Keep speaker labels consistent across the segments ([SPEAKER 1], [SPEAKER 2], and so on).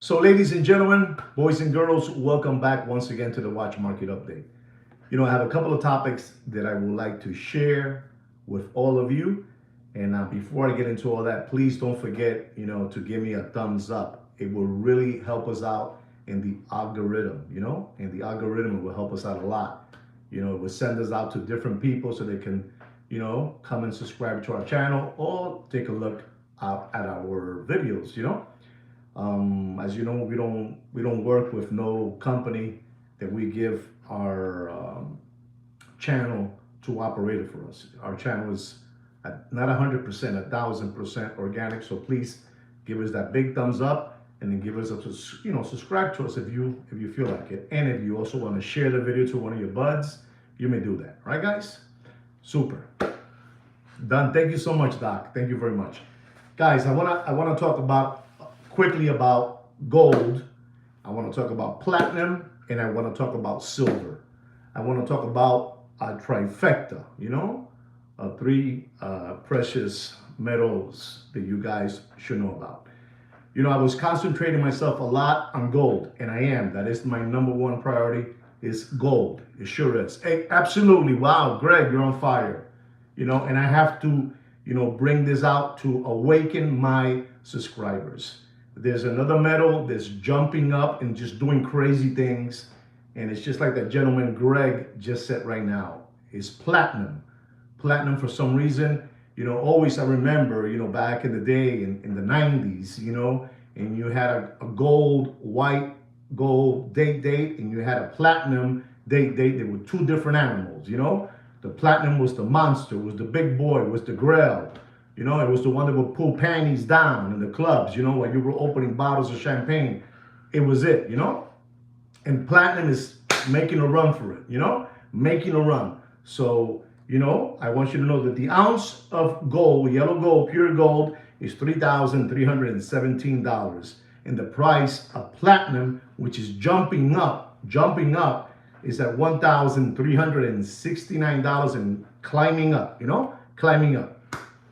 [SPEAKER 1] So, ladies and gentlemen, boys and girls, welcome back once again to the Watch Market Update. I have a couple of topics that I would like to share with all of you. And before I get into all that, please don't forget, to give me a thumbs up. It will really help us out in the algorithm, and the algorithm will help us out a lot. It will send us out to different people so they can, come and subscribe to our channel or take a look out at our videos. As you know, we don't work with no company that we give our channel to operate it for us. Our channel is not 100%, 1,000% organic. So please give us that big thumbs up, and then give us subscribe to us if you feel like it. And if you also want to share the video to one of your buds, you may do that. All right, guys? Super. Done. Thank you so much, Doc. Thank you very much, guys. I wanna talk quickly about gold. I want to talk about platinum, and I want to talk about silver. I want to talk about a trifecta, three precious metals that you guys should know about. I was concentrating myself a lot on gold, and I am. That is my number one priority, is gold. It sure is. Hey, absolutely. Wow, Greg, you're on fire. And I have to, bring this out to awaken my subscribers. There's another metal that's jumping up and just doing crazy things. And it's just like that gentleman Greg just said right now. It's platinum. Platinum, for some reason, always I remember, back in the day in the 90s, and you had a white gold date, and you had a platinum date. They were two different animals, The platinum was the monster, was the big boy, was the grail. It was the one that would pull panties down in the clubs, when you were opening bottles of champagne. It was it, And platinum is making a run for it, making a run. So, I want you to know that the ounce of gold, yellow gold, pure gold, is $3,317. And the price of platinum, which is jumping up, is at $1,369 and climbing up, climbing up.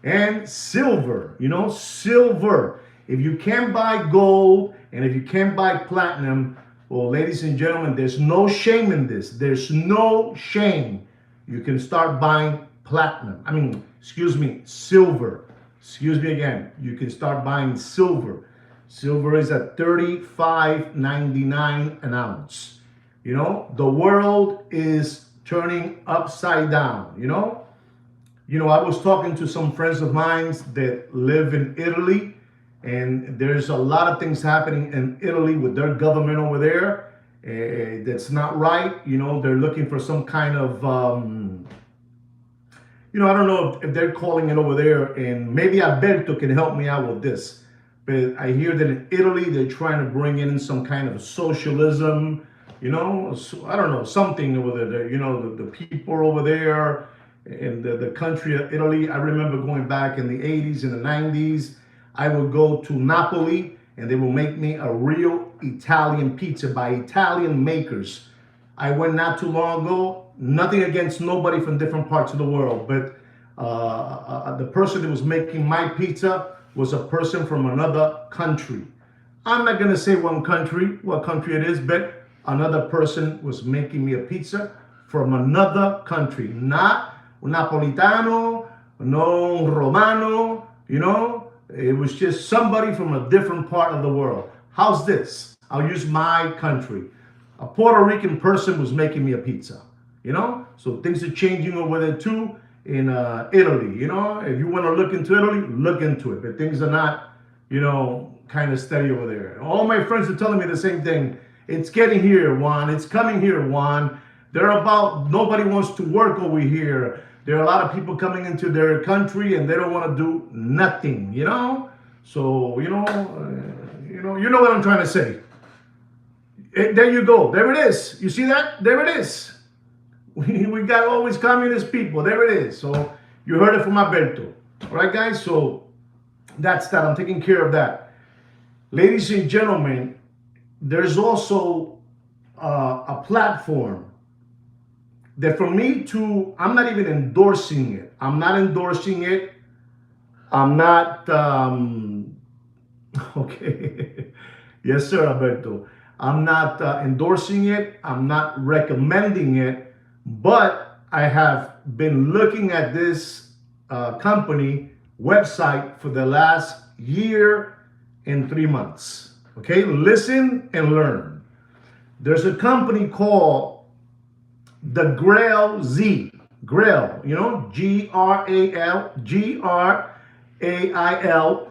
[SPEAKER 1] And silver, silver. If you can't buy gold and if you can't buy platinum, well, ladies and gentlemen, there's no shame in this. There's no shame. You can start buying silver. Excuse me again. You can start buying silver. Silver is at $35.99 an ounce. The world is turning upside down, I was talking to some friends of mine that live in Italy, and there's a lot of things happening in Italy with their government over there that's not right. They're looking for some kind of, I don't know if they're calling it over there, and maybe Alberto can help me out with this. But I hear that in Italy, they're trying to bring in some kind of socialism, I don't know, something over there, the people over there, in the country of Italy. I remember going back in the 80s and the 90s, I would go to Napoli and they will make me a real Italian pizza by Italian makers. I went not too long ago, nothing against nobody from different parts of the world, but the person that was making my pizza was a person from another country. I'm not gonna say what country it is, but another person was making me a pizza from another country, not Napolitano, no Romano, it was just somebody from a different part of the world. How's this? I'll use my country. A Puerto Rican person was making me a pizza, So things are changing over there too in Italy, If you want to look into Italy, look into it. But things are not, kind of steady over there. All my friends are telling me the same thing. It's getting here, Juan. It's coming here, Juan. Nobody wants to work over here. There are a lot of people coming into their country and they don't want to do nothing, So, you know what I'm trying to say. There you go. There it is. You see that? There it is. We got always communist people. There it is. So you heard it from Alberto. All right, guys? So that's that. I'm taking care of that. Ladies and gentlemen, there's also a platform that for me to, I'm not even endorsing it. I'm not, okay. Yes, sir, Alberto. I'm not endorsing it. I'm not recommending it, but I have been looking at this company website for the last year and 3 months. Okay, listen and learn. There's a company called the Grail Z. Grail, Grail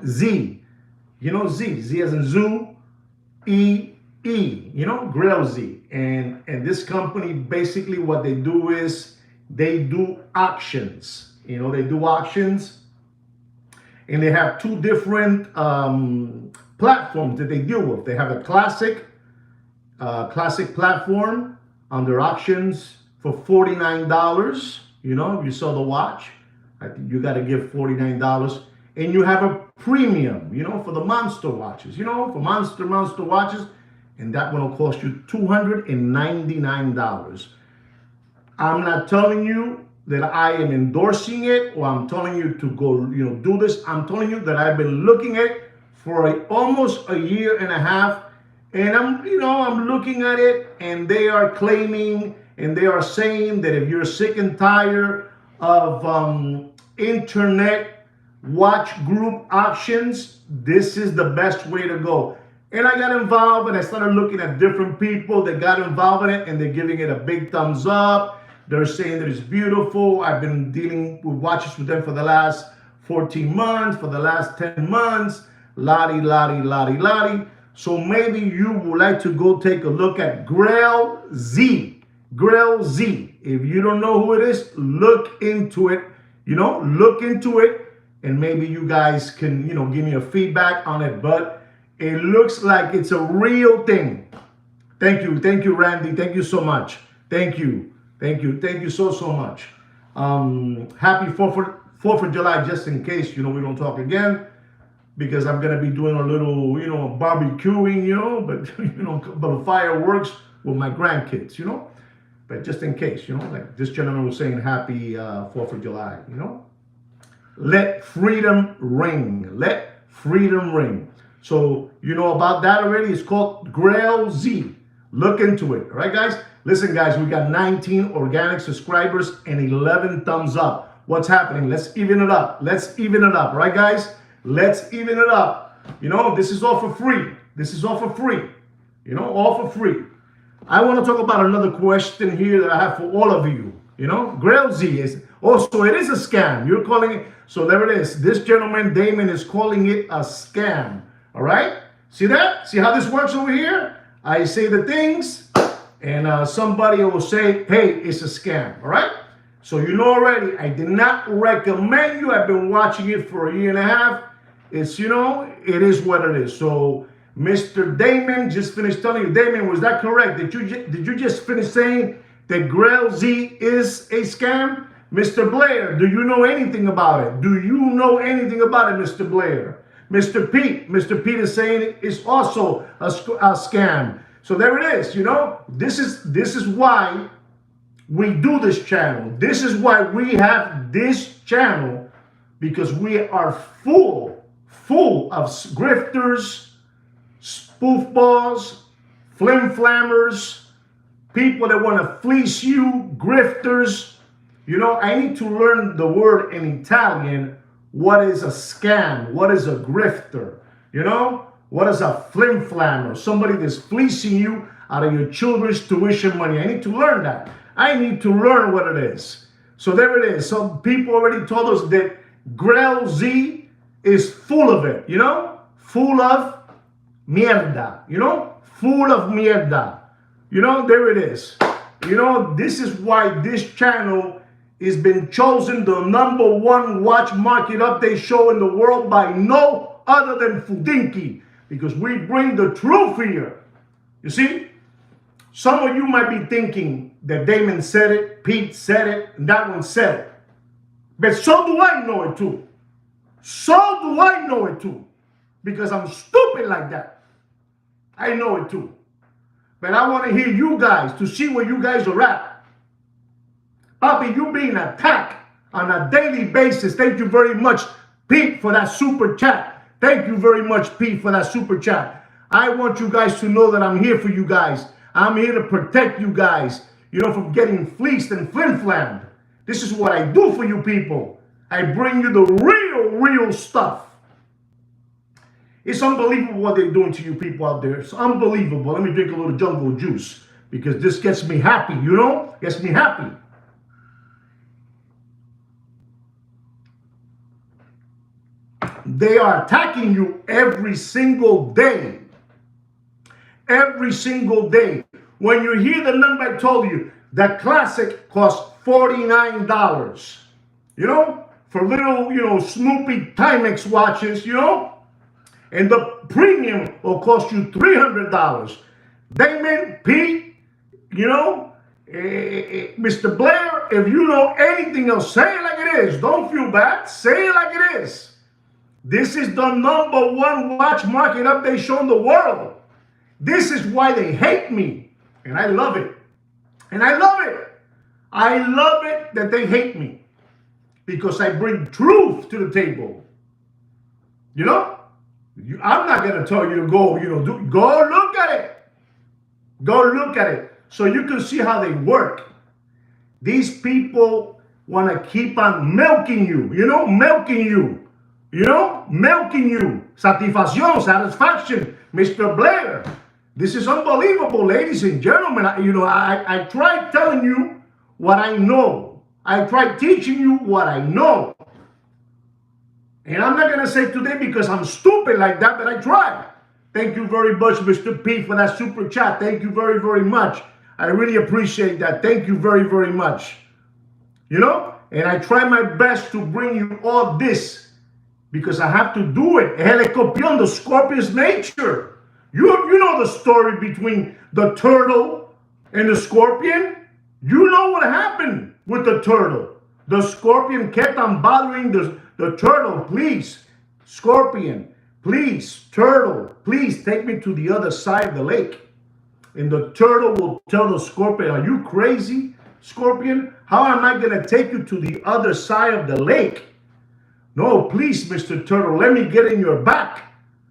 [SPEAKER 1] Z. Z as in zoo, Grail Z. And this company basically what they do is they do auctions. They do auctions, and they have two different platforms that they deal with. They have a classic platform on their auctions for $49. If you sell the watch, I think you got to give $49. And you have a premium, for the monster watches, for monster watches, and that one will cost you $299. I'm not telling you that I am endorsing it or I'm telling you to go, do this. I'm telling you that I've been looking at it for almost a year and a half, and I'm looking at it, and they are claiming and they are saying that if you're sick and tired of internet watch group auctions, this is the best way to go. And I got involved and I started looking at different people that got involved in it, and they're giving it a big thumbs up. They're saying that it's beautiful. I've been dealing with watches with them for the last 14 months, for the last 10 months, lottie, lottie, lottie, lottie. So maybe you would like to go take a look at Grail Z. Grail Z. If you don't know who it is, look into it. Look into it. And maybe you guys can, give me a feedback on it. But it looks like it's a real thing. Thank you, Randy. Thank you so much. Thank you so much. Happy 4th of July, just in case, we don't talk again, because I'm gonna be doing a little, barbecuing, but fireworks with my grandkids, But just in case, like this gentleman was saying, happy 4th of July, Let freedom ring. Let freedom ring. So you know about that already. It's called Grail Z. Look into it. All right, guys? Listen, guys, we got 19 organic subscribers and 11 thumbs up. What's happening? Let's even it up. All right, guys? Let's even it up. This is all for free. All for free. I want to talk about another question here that I have for all of you. Grail Z is also, it is a scam. You're calling it. So there it is. This gentleman, Damon, is calling it a scam. All right? See that? See how this works over here? I say the things, and somebody will say, hey, it's a scam. All right? So you know already, I did not recommend you. I've been watching it for a year and a half. It's, it is what it is. So Mr. Damon just finished telling you. Damon, was that correct? Did you just finish saying that Grail Z is a scam? Mr. Blair, do you know anything about it? Do you know anything about it, Mr. Blair? Mr. Pete is saying it's also a scam. So there it is, This is why we do this channel. This is why we have this channel, because we are full of grifters, spoofballs, flim-flammers, people that want to fleece you, grifters. I need to learn the word in Italian. What is a scam? What is a grifter? What is a flim-flammer? Somebody that's fleecing you out of your children's tuition money. I need to learn that. I need to learn what it is. So there it is. Some people already told us that Grail Z is full of it, full of mierda, full of mierda. There it is. This is why this channel has been chosen the #1 watch market update show in the world by no other than Fudinki, because we bring the truth here. You see, some of you might be thinking that Damon said it, Pete said it, and that one said it. But so do I know it too. Because I'm stupid like that. I know it too. But I want to hear you guys to see where you guys are at. Papi, you being attacked on a daily basis. Thank you very much, Pete, for that super chat. Thank you very much, Pete, for that super chat. I want you guys to know that I'm here for you guys. I'm here to protect you guys, from getting fleeced and flim-flammed. This is what I do for you people. I bring you the real stuff. It's unbelievable what they're doing to you people out there. It's unbelievable. Let me drink a little jungle juice because this gets me happy, Gets me happy. They are attacking you every single day. Every single day. When you hear the number I told you, the classic costs $49. For little, Snoopy Timex watches, and the premium will cost you $300. Damon, Pete, Mr. Blair, if you know anything else, say it like it is. Don't feel bad. Say it like it is. This is the #1 watch market update show in the world. This is why they hate me. And I love it. And I love it. I love it that they hate me. Because I bring truth to the table. I'm not going to tell you to go, go look at it. Go look at it. So you can see how they work. These people want to keep on milking you, milking you, milking you. Satisfaction, Mr. Blair. This is unbelievable, ladies and gentlemen. I tried telling you what I know. I tried teaching you what I know. And I'm not going to say today because I'm stupid like that, but I tried. Thank you very much, Mr. P, for that super chat. Thank you very, very much. I really appreciate that. Thank you very, very much. And I try my best to bring you all this because I have to do it. El escorpión, the scorpion's nature. You know the story between the turtle and the scorpion? You know what happened with the turtle. The scorpion kept on bothering the turtle. Please, scorpion, please, turtle, please take me to the other side of the lake. And the turtle will tell the scorpion, are you crazy, scorpion? How am I going to take you to the other side of the lake? No, please, Mr. Turtle, let me get in your back.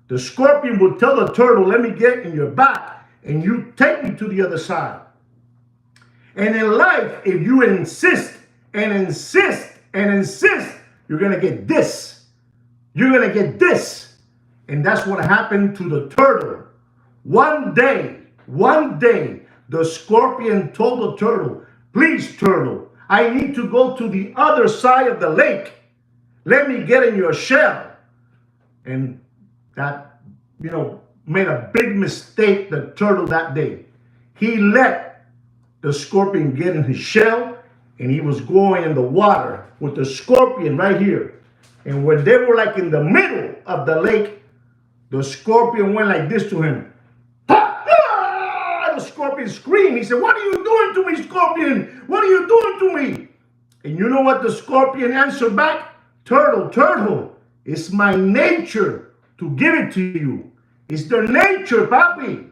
[SPEAKER 1] The scorpion will tell the turtle, let me get in your back, and you take me to the other side. And in life, if you insist and insist and insist, you're going to get this. You're going to get this. And that's what happened to the turtle. One day, the scorpion told the turtle, please, turtle, I need to go to the other side of the lake. Let me get in your shell. And that, made a big mistake, the turtle, that day. He let the scorpion get in his shell, and he was going in the water with the scorpion right here. And when they were like in the middle of the lake, the scorpion went like this to him. The scorpion screamed. He said, what are you doing to me, scorpion? What are you doing to me? And you know what the scorpion answered back? Turtle, it's my nature to give it to you. It's their nature, papi.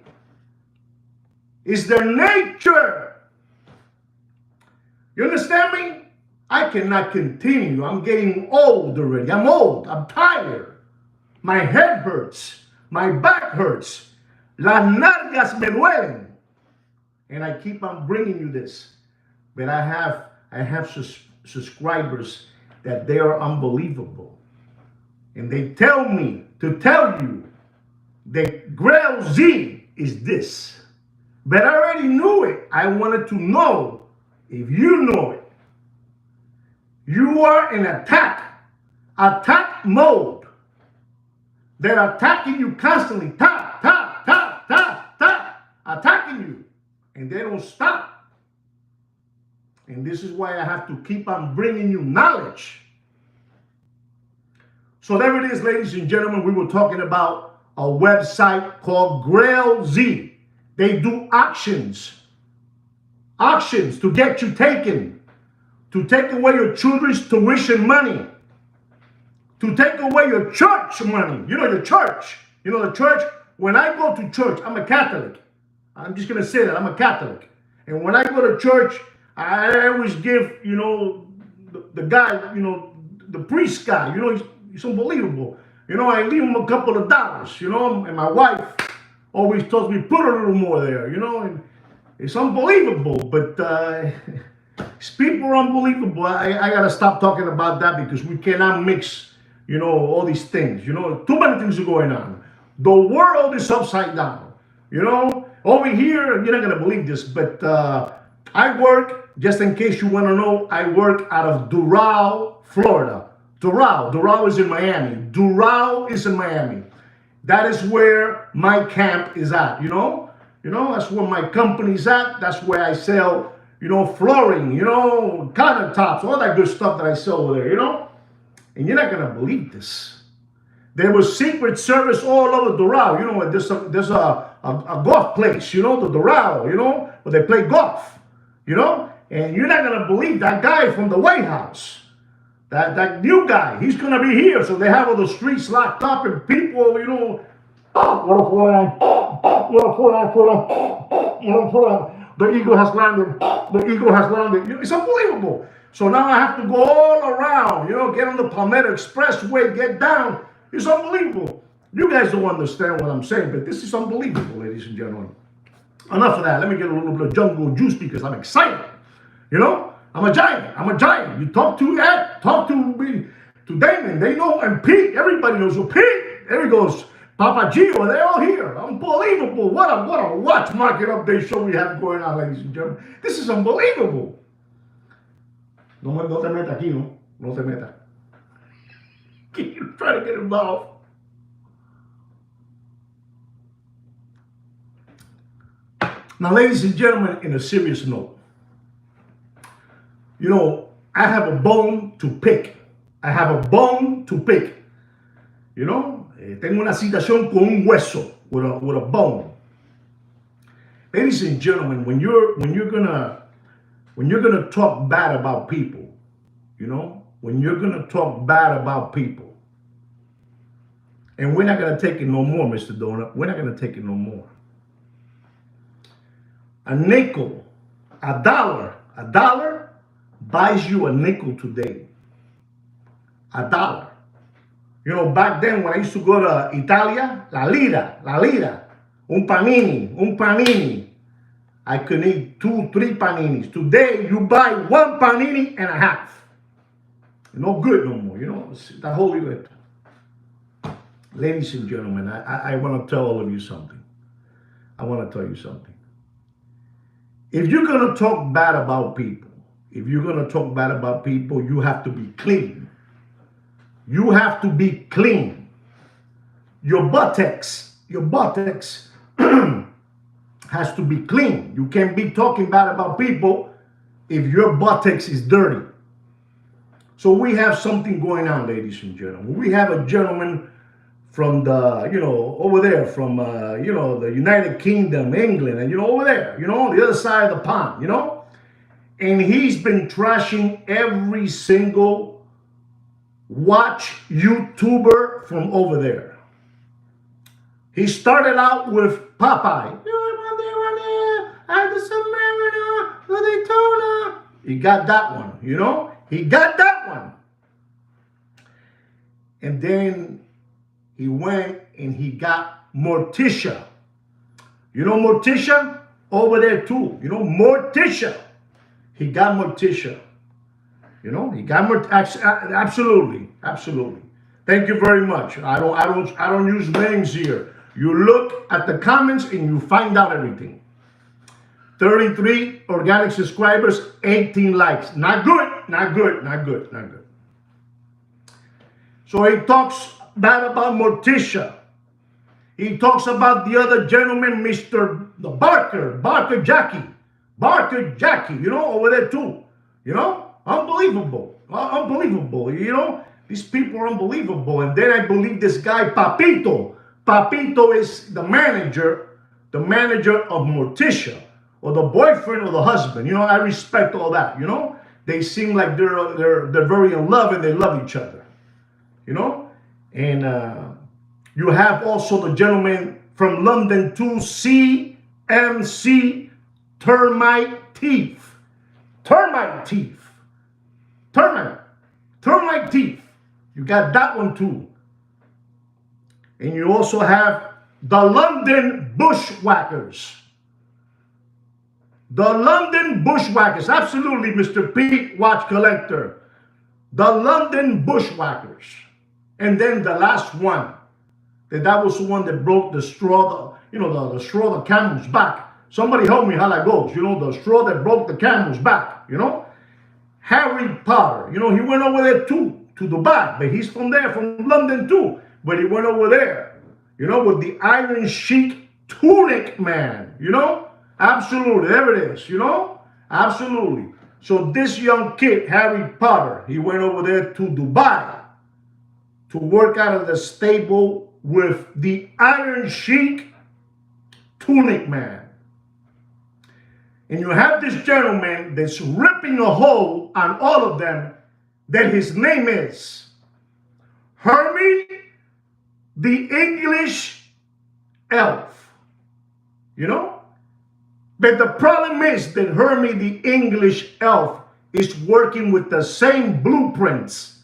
[SPEAKER 1] It's their nature. You understand me? I cannot continue. I'm getting old already. I'm old. I'm tired. My head hurts. My back hurts. Las nalgas me duelen. And I keep on bringing you this. But I have subscribers that they are unbelievable. And they tell me to tell you that Grail Z is this. But I already knew it. I wanted to know if you know it. You are in attack mode. They're attacking you constantly. Attacking you. And they don't stop. And this is why I have to keep on bringing you knowledge. So there it is, ladies and gentlemen. We were talking about a website called Grail Z. They do auctions to get you taken, to take away your children's tuition money, to take away your church money. Your church. The church. When I go to church, I'm a Catholic. I'm just going to say that. I'm a Catholic. And when I go to church, I always give, the guy, the priest guy, he's unbelievable. I leave him a couple of dollars, and my wife, always tells me, put a little more there, you know, and it's unbelievable. But people are unbelievable. I got to stop talking about that because we cannot mix, you know, all these things. You know, too many things are going on. The world is upside down. You know, over here, you're not going to believe this, but I work, just in case you want to know, I work out of Doral, Florida. Doral is in Miami. Doral is in Miami. That is where my camp is at, you know? You know, that's where my company's at. That's where I sell, you know, flooring, you know, countertops, all that good stuff that I sell over there, you know? And you're not gonna believe this. There was Secret Service all over Doral. You know, there's a golf place, you know, the Doral, you know, where they play golf, you know? And you're not gonna believe that guy from the White House. That new guy, he's gonna be here. So they have all the streets locked up and people, you know, the eagle has landed. The eagle has landed. It's unbelievable. So now I have to go all around, you know, get on the Palmetto Expressway, get down. It's unbelievable. You guys don't understand what I'm saying, but this is unbelievable, ladies and gentlemen. Enough of that. Let me get a little bit of jungle juice because I'm excited. You know, I'm a giant. I'm a giant. You talk to Ed, talk to me, to Damon. They know, and Pete. Everybody knows who Pete. There he goes. Papa Gio. They're all here. Unbelievable. What a watch market update show we have going on, ladies and gentlemen. This is unbelievable. No te metas aquí, no. No te metas. You try to get involved. Now, ladies and gentlemen, in a serious note, you know, I have a bone to pick. I have a bone to pick. You know, tengo una situación con un hueso, with a bone. Ladies and gentlemen, when you're gonna talk bad about people, you know, when you're gonna talk bad about people, and we're not gonna take it no more, Mr. Donut. We're not gonna take it no more. A nickel, a dollar buys you a nickel today. A dollar. You know, back then when I used to go to Italia, la lira, un panini. I could eat 2, 3 paninis. Today, you buy 1 panini and a half. No good no more, you know, that holy lit. Ladies and gentlemen, I want to tell all of you something. I want to tell you something. If you're going to talk bad about people, you have to be clean. You have to be clean. Your buttocks has to be clean. You can't be talking bad about people if your buttocks is dirty. So we have something going on, ladies and gentlemen. We have a gentleman from the, you know, over there, from, you know, the United Kingdom, England, and, you know, over there, you know, the other side of the pond, you know. And he's been trashing every single watch YouTuber from over there. He started out with Popeye. He got that one, you know. He got that one. And then he went and he got Morticia. You know Morticia? Over there too. You know Morticia. He got Morticia. You know, he got absolutely. Thank you very much. I don't use names here. You look at the comments and you find out everything. 33 organic subscribers, 18 likes. Not good. So he talks bad about Morticia. He talks about the other gentleman, Mr. Barker Jackie, you know, over there too. You know, unbelievable. You know, these people are unbelievable. And then I believe this guy, Papito is the manager of Morticia, or the boyfriend or the husband. You know, I respect all that, you know. They seem like they're very in love and they love each other. You know? And you have also the gentleman from London too, CMC Termite Teeth. You got that one too. And you also have the London Bushwhackers. The London Bushwhackers. Absolutely, Mr. Pete, watch collector. The London Bushwhackers. And then the last one. That was the one that broke the straw, the straw, the camel's back. Somebody help me how that goes. The straw that broke the camel's back, Harry Potter. He went over there too, to Dubai. But he's from there, from London too. But he went over there, with the Iron Sheik tunic man, Absolutely. There it is, Absolutely. So this young kid, Harry Potter, he went over there to Dubai to work out of the stable with the Iron Sheik tunic man. And you have this gentleman that's ripping a hole on all of them, that his name is Hermie the English Elf. But the problem is that Hermie the English Elf is working with the same blueprints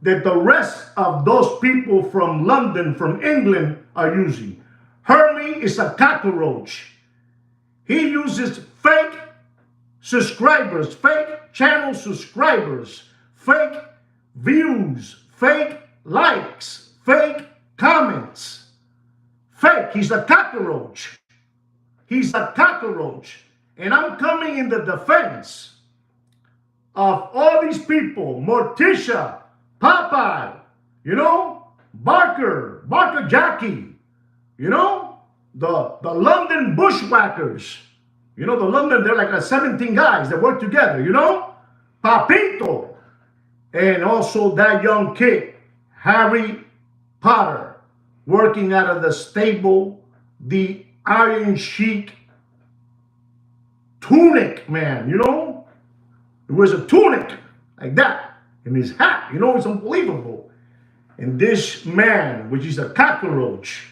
[SPEAKER 1] that the rest of those people from London, from England, are using. Hermie is a cockroach. He uses fake subscribers, fake channel subscribers, fake views, fake likes, fake comments. Fake. He's a cockroach. He's a cockroach. And I'm coming in the defense of all these people, Morticia, Popeye, Barker Jackie, the London Bushwhackers, the London, they're like 17 guys that work together, Papito, and also that young kid, Harry Potter, working out of the stable, the Iron Sheik tunic man, It was a tunic like that. In his hat, it's unbelievable. And this man, which is a cockroach,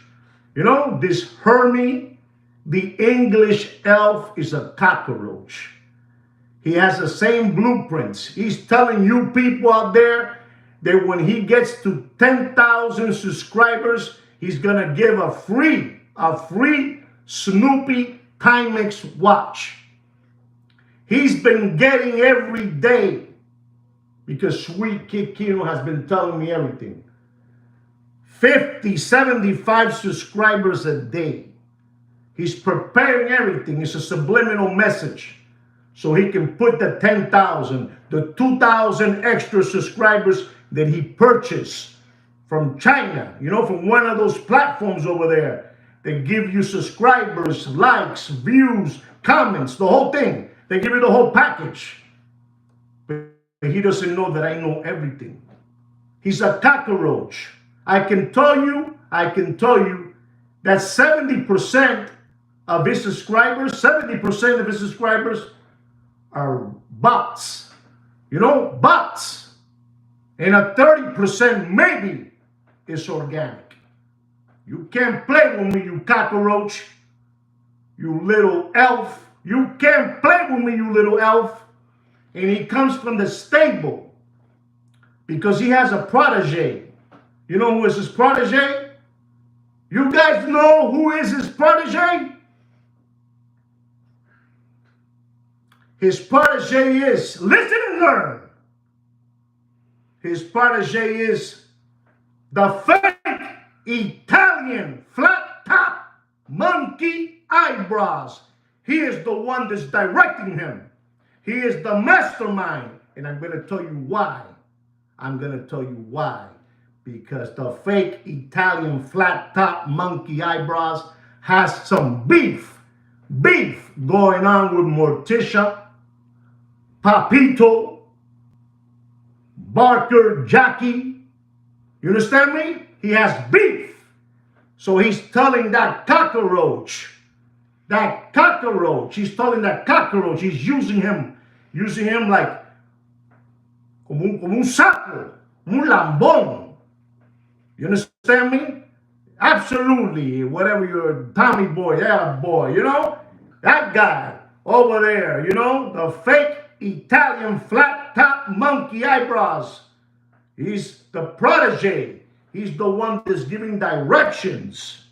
[SPEAKER 1] this Hermie, the English Elf, is a cockroach. He has the same blueprints. He's telling you people out there that when he gets to 10,000 subscribers, he's gonna give a free Snoopy Timex watch. He's been getting every day, because Sweet Kid Kino has been telling me everything. 50, 75 subscribers a day. He's preparing everything. It's a subliminal message. So he can put the 10,000, the 2,000 extra subscribers that he purchased from China, from one of those platforms over there. They give you subscribers, likes, views, comments, the whole thing. They give you the whole package. But he doesn't know that I know everything. He's a cockroach. I can tell you that 70% of his subscribers, are bots. Bots. And a 30% maybe is organic. You can't play with me, you cockroach. You little elf. You can't play with me, you little elf. And he comes from the stable because he has a protege. You know who is his protege? You guys know who is his protege? His protege is, listen and learn. His protege is the fake Italian flat top monkey eyebrows. He is the one that's directing him. He is the mastermind. And I'm going to tell you why. Because the fake Italian flat top monkey eyebrows has some beef going on with Morticia, Papito, Barker Jackie. You understand me? He has beef. So he's telling that cockroach, he's telling that cockroach, he's using him like como un sapo, un lambón. You understand me? Absolutely. Whatever you're, Tommy boy, yeah boy, that guy over there, the fake Italian flat top monkey eyebrows. He's the protege. He's the one that's giving directions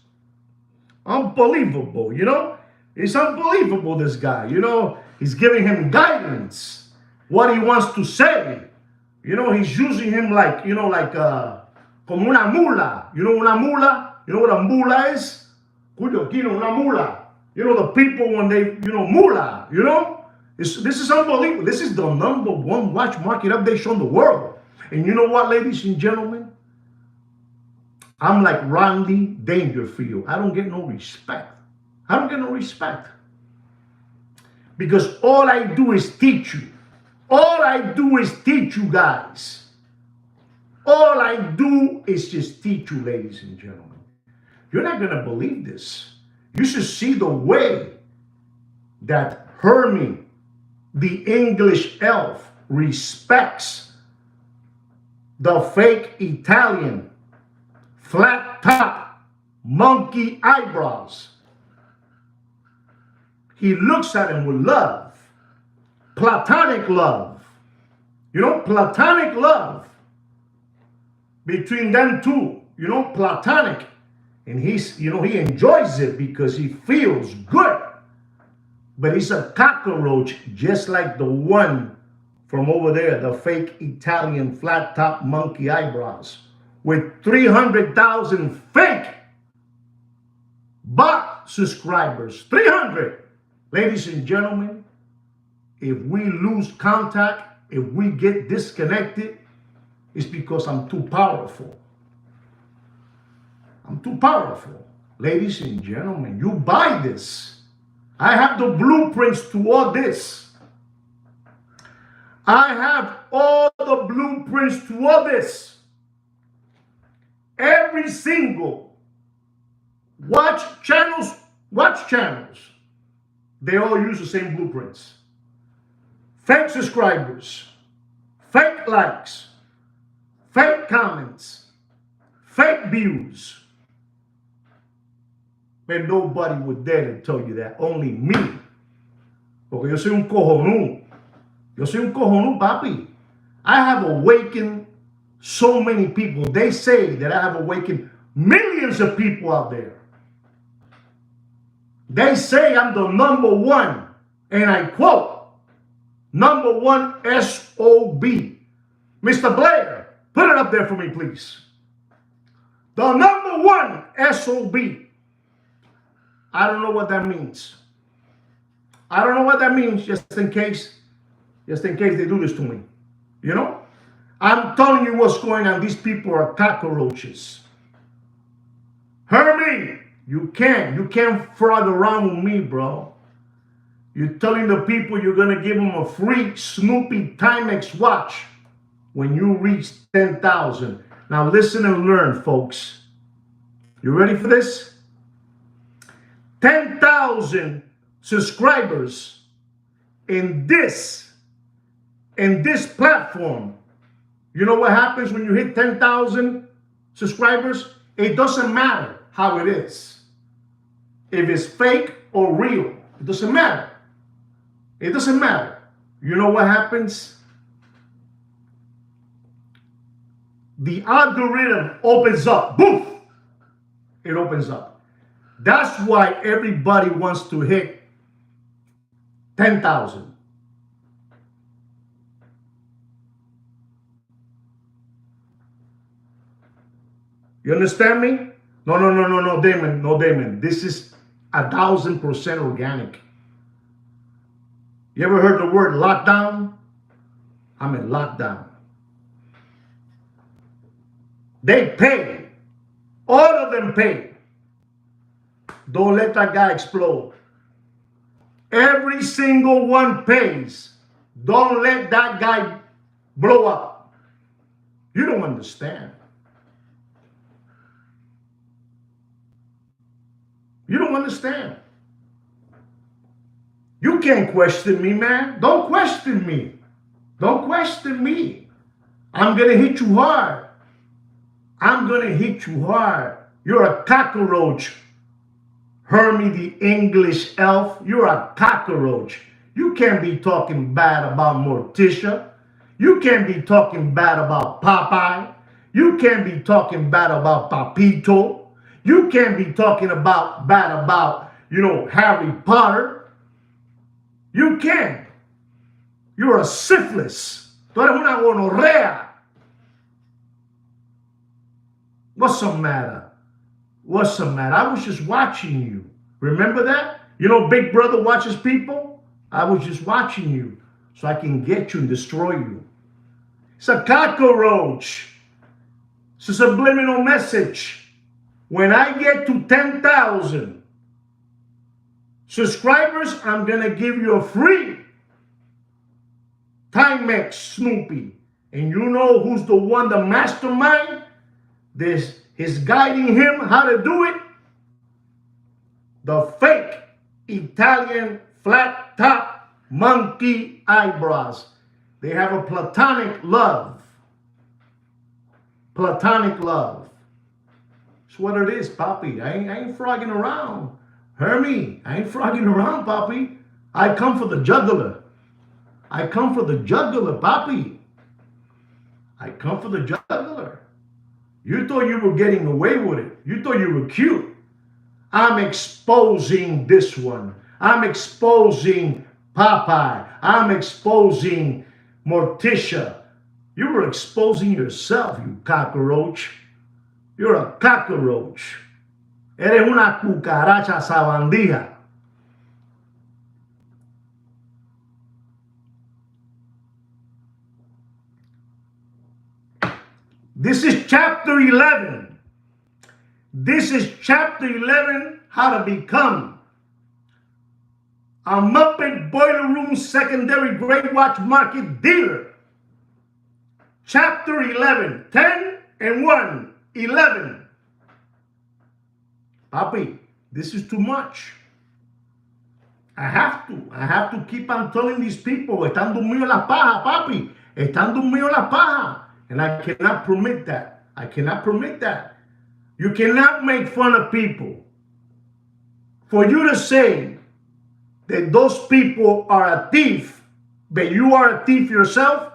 [SPEAKER 1] Unbelievable, you know? It's unbelievable, this guy. You know, he's giving him guidance, what he wants to say. You know, he's using him like, you know, like como una mula. You know una mula? You know what a mula is? Cuyo kino, una mula. You know, the people when they, you know, mula, you know? This is unbelievable. This is the #1 watch market update show in the world. And you know what, ladies and gentlemen? I'm like Rodney Dangerfield. I don't get no respect. I don't get no respect. Because all I do is teach you. All I do is teach you guys. All I do is just teach you, ladies and gentlemen. You're not going to believe this. You should see the way that Hermie, the English elf, respects the fake Italian, flat top, monkey eyebrows. He looks at him with love, platonic love. You know, platonic love between them two. You know, platonic. And he's, you know, he enjoys it because he feels good. But he's a cockroach, just like the one from over there, the fake Italian flat top monkey eyebrows, with 300,000 fake bot subscribers. 300. Ladies and gentlemen, if we lose contact, if we get disconnected, it's because I'm too powerful. I'm too powerful. Ladies and gentlemen, you buy this. I have the blueprints to all this. I have all the blueprints to all this. Every single watch channels, they all use the same blueprints. Fake subscribers, fake likes, fake comments, fake views. But nobody would dare to tell you that. Only me. Porque yo soy un cojonú. Yo soy un cojonú, papi. I have awakened so many people. They say that I have awakened millions of people out there. They say I'm the #1, and I quote, #1 SOB. Mr. Blair, put it up there for me, please. The #1 SOB. I don't know what that means. I don't know what that means, just in case they do this to me. You know? I'm telling you what's going on. These people are cockroaches. Hermie, you can't fraud around with me, bro. You're telling the people you're going to give them a free Snoopy Timex watch when you reach 10,000. Now listen and learn, folks. You ready for this? 10,000 subscribers in this platform. You know what happens when you hit 10,000 subscribers? It doesn't matter how it is. If it's fake or real, it doesn't matter. It doesn't matter. You know what happens? The algorithm opens up. Boof! It opens up. That's why everybody wants to hit 10,000. You understand me? No, Damon. No, Damon. This is 1,000% organic. You ever heard the word lockdown? I'm in lockdown. They pay. All of them pay. Don't let that guy explode. Every single one pays. Don't let that guy blow up. You don't understand. You don't understand. You can't question me, man. Don't question me. Don't question me. I'm going to hit you hard. I'm going to hit you hard. You're a cockroach. Hermie the English elf. You're a cockroach. You can't be talking bad about Morticia. You can't be talking bad about Popeye. You can't be talking bad about Papito. You can't be talking bad about, Harry Potter. You can't. You're a syphilis. Tú eres una gonorrea. What's the matter? What's the matter? I was just watching you. Remember that? Big Brother watches people. I was just watching you so I can get you and destroy you. It's a cockroach. It's a subliminal message. When I get to 10,000 subscribers, I'm going to give you a free Timex Snoopy. And you know who's the one, the mastermind? This is guiding him how to do it. The fake Italian flat top monkey eyebrows. They have a platonic love. Platonic love. That's what it is, Papi. I ain't frogging around. Hear me? I ain't frogging around, Papi. I come for the jugular. I come for the jugular, Papi. I come for the jugular. You thought you were getting away with it. You thought you were cute. I'm exposing this one. I'm exposing Popeye. I'm exposing Morticia. You were exposing yourself, you cockroach. You're a cockroach. Eres una cucaracha sabandija. This is chapter 11. This is chapter 11, how to become a Muppet Boiler Room secondary grade watch market dealer. Chapter 11, 10 and 1, 11. Papi, this is too much. I have to keep on telling these people, están dormidos la paja, papi. Están dormidos la paja. And I cannot permit that. I cannot permit that. You cannot make fun of people. For you to say that those people are a thief, but you are a thief yourself,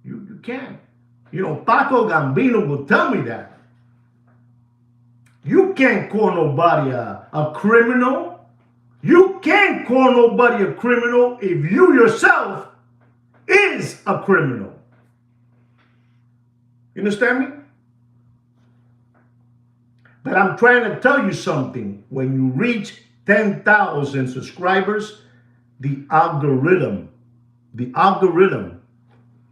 [SPEAKER 1] you can't. Paco Gambino will tell me that. You can't call nobody a criminal. You can't call nobody a criminal if you yourself is a criminal. You understand me? But I'm trying to tell you something. When you reach 10,000 subscribers, the algorithm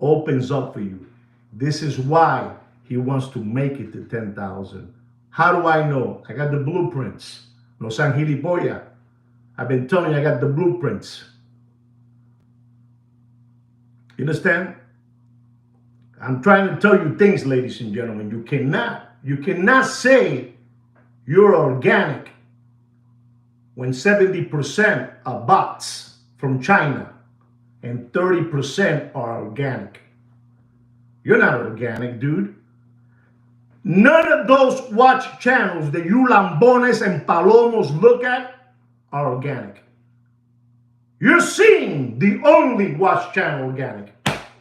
[SPEAKER 1] opens up for you. This is why he wants to make it to 10,000. How do I know? I got the blueprints. No sean gilipollas. I've been telling you I got the blueprints. You understand? I'm trying to tell you things, ladies and gentlemen. You cannot say you're organic when 70% are bots from China and 30% are organic. You're not organic, dude. None of those watch channels that you lambones and palomos look at are organic. You're seeing the only watch channel organic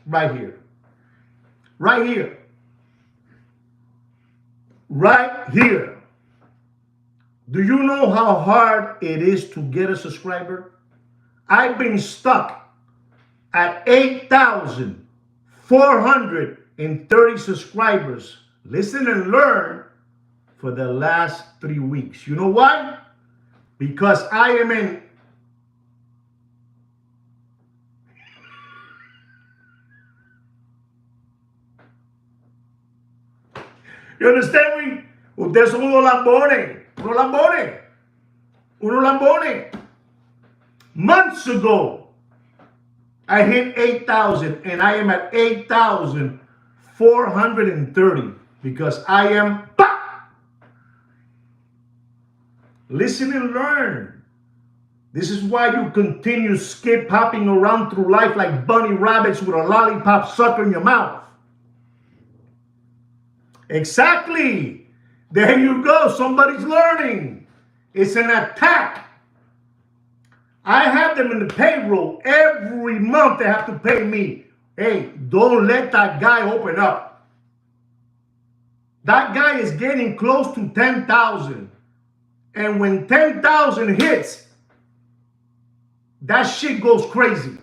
[SPEAKER 1] right here. Right here. Right here. Do you know how hard it is to get a subscriber? I've been stuck at 8,430 subscribers. Listen and learn for the last 3 weeks. You know why? Because I am in You understand me? Ustedes son unos lambones. Unos lambones. Months ago, I hit 8,000 and I am at 8,430 because I am Listen and learn. This is why you continue skip hopping around through life like bunny rabbits with a lollipop sucker in your mouth. Exactly. There you go. Somebody's learning. It's an attack. I have them in the payroll. Every month they have to pay me. Hey, don't let that guy open up. That guy is getting close to 10,000. And when 10,000 hits, that shit goes crazy.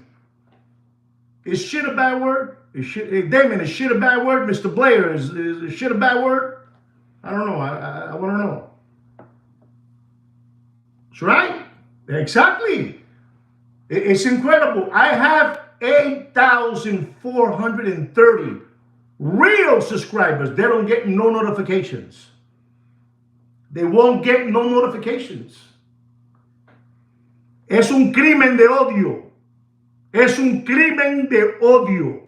[SPEAKER 1] Is shit a bad word? Is shit, hey, Damon, is shit a bad word? Mr. Blair, is shit a bad word? I don't know. I want to know. That's right. Exactly. It's incredible. I have 8,430 real subscribers. They don't get no notifications. They won't get no notifications. Es un crimen de odio. Es un crimen de odio.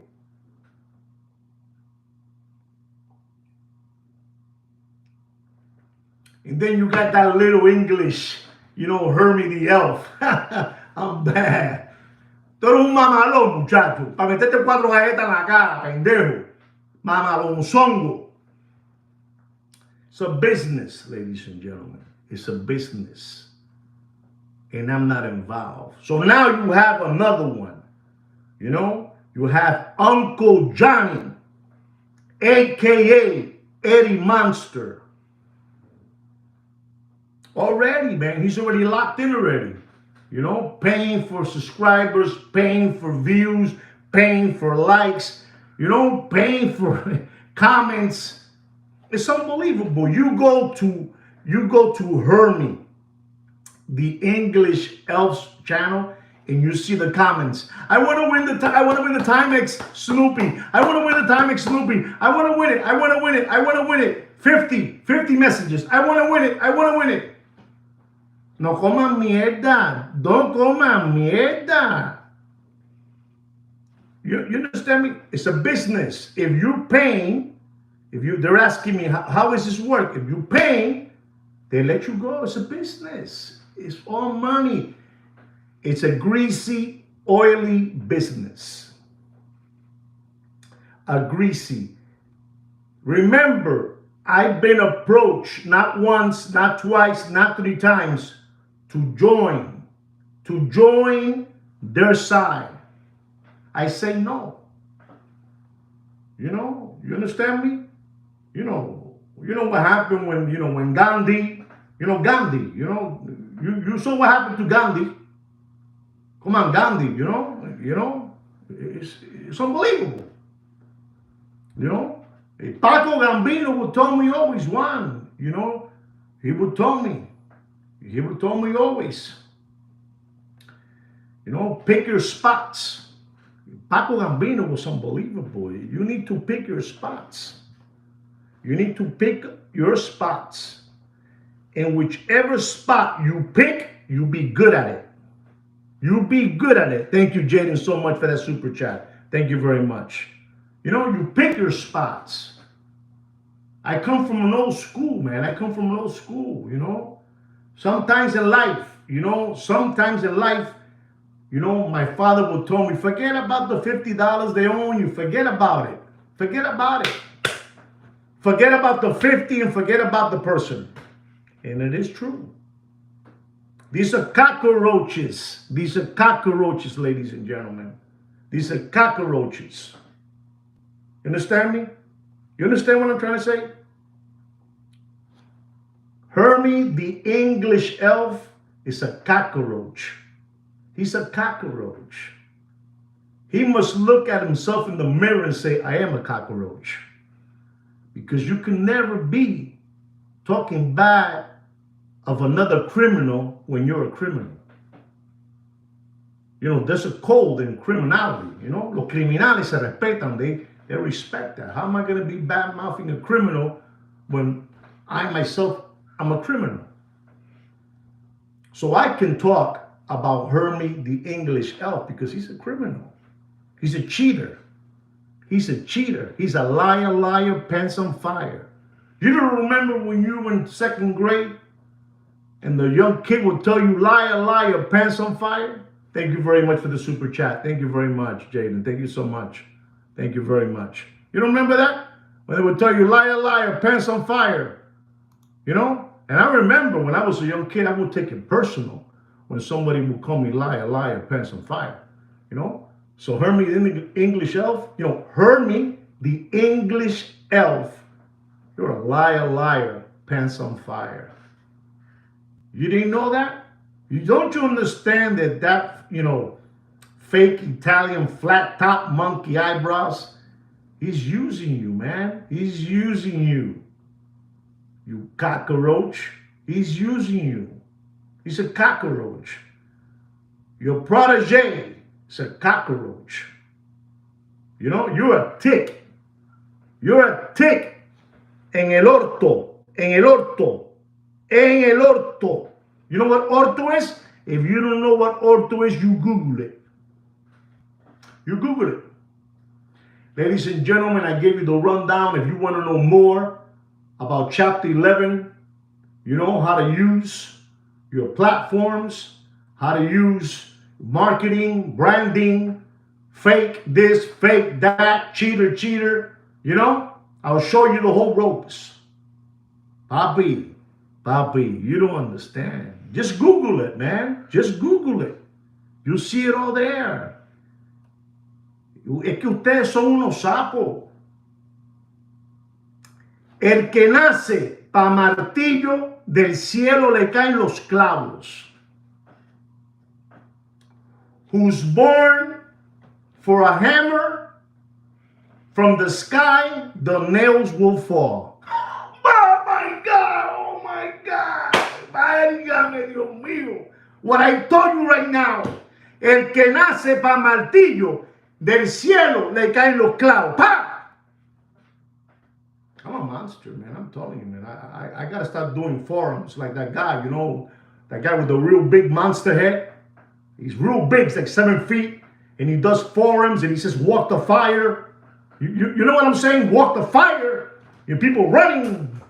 [SPEAKER 1] And then you got that little English, Hermie the elf. I'm bad. Tú eres un mamalón, muchacho. Para meterte 4 galletas en la cara, pendejo. Mamalonzongo. It's a business, ladies and gentlemen. It's a business. And I'm not involved. So now you have another one. You have Uncle Johnny, a.k.a. Eddie Monster. Already, man. He's already locked in already. Paying for subscribers, paying for views, paying for likes, paying for comments. It's unbelievable. You go to Hermie, the English Elves channel, and you see the comments. I want to win the Timex Snoopy. I want to win the Timex Snoopy. I want to win it. I want to win it. I want to win it. 50 messages. I want to win it. I want to win it. No coman mierda. Don't coman mierda. You understand me? It's a business. If you're paying, they're asking me, how does this work? If you're paying, they let you go. It's a business. It's all money. It's a greasy, oily business. A greasy. Remember, I've been approached not once, not twice, not 3 times to join their side. I say no. You understand me? You know what happened when Gandhi, Gandhi, you saw what happened to Gandhi. Come on, Gandhi, it's unbelievable. Paco Gambino would tell me always, Juan, he would tell me always, pick your spots. Paco Gambino was unbelievable. You need to pick your spots. You need to pick your spots. And whichever spot you pick, you be good at it. You be good at it. Thank you, Jaden, so much for that super chat. Thank you very much. You pick your spots. I come from an old school, man. I come from an old school, Sometimes in life, my father would tell me, forget about the $50 they owe you. Forget about it. Forget about it. Forget about the 50 and forget about the person. And it is true. These are cockroaches. These are cockroaches, ladies and gentlemen. These are cockroaches. You understand me? You understand what I'm trying to say? Hermie, the English elf, is a cockroach. He's a cockroach. He must look at himself in the mirror and say, I am a cockroach. Because you can never be talking bad of another criminal when you're a criminal. There's a code in criminality. Los criminales se respetan. They respect that. How am I going to be bad-mouthing a criminal when I myself am a criminal? So I can talk about Hermie, the English elf, because he's a criminal. He's a cheater. He's a cheater. He's a liar, liar, pants on fire. You don't remember when you were in 2nd grade and the young kid would tell you, liar, liar, pants on fire? Thank you very much for the super chat. Thank you very much, Jaden. Thank you so much. Thank you very much. You don't remember that? When they would tell you, liar, liar, pants on fire. And I remember when I was a young kid, I would take it personal when somebody would call me liar, liar, pants on fire. So Hermie, the English elf, Hermie, the English elf, You're a liar, liar, pants on fire. You didn't know that? Don't you understand that fake Italian flat top monkey eyebrows, he's using you, man. He's using you. You cockroach. He's using you. He's a cockroach. Your protege is a cockroach. You're a tick. You're a tick. En el orto. En el orto. En el orto. You know what orto is? If you don't know what orto is, you Google it. You Google it. Ladies and gentlemen, I gave you the rundown. If you want to know more about Chapter 11, how to use your platforms, how to use marketing, branding, fake this, fake that, cheater, I'll show you the whole ropes. Papi, you don't understand. Just Google it, man. Just Google it. You see it all there. Es que ustedes son unos sapos. El que nace pa martillo, del cielo le caen los clavos. Who's born for a hammer, from the sky, the nails will fall. Oh my God. Válgame, Dios mío. What I told you right now. El que nace pa martillo, del cielo le caen los clavos. ¡Pah! I'm a monster, man. I'm telling you, man. I got to start doing forums like that guy, that guy with the real big monster head. He's real big. It's like 7 feet. And he does forums and he says, walk the fire. You know what I'm saying? Walk the fire. And people running.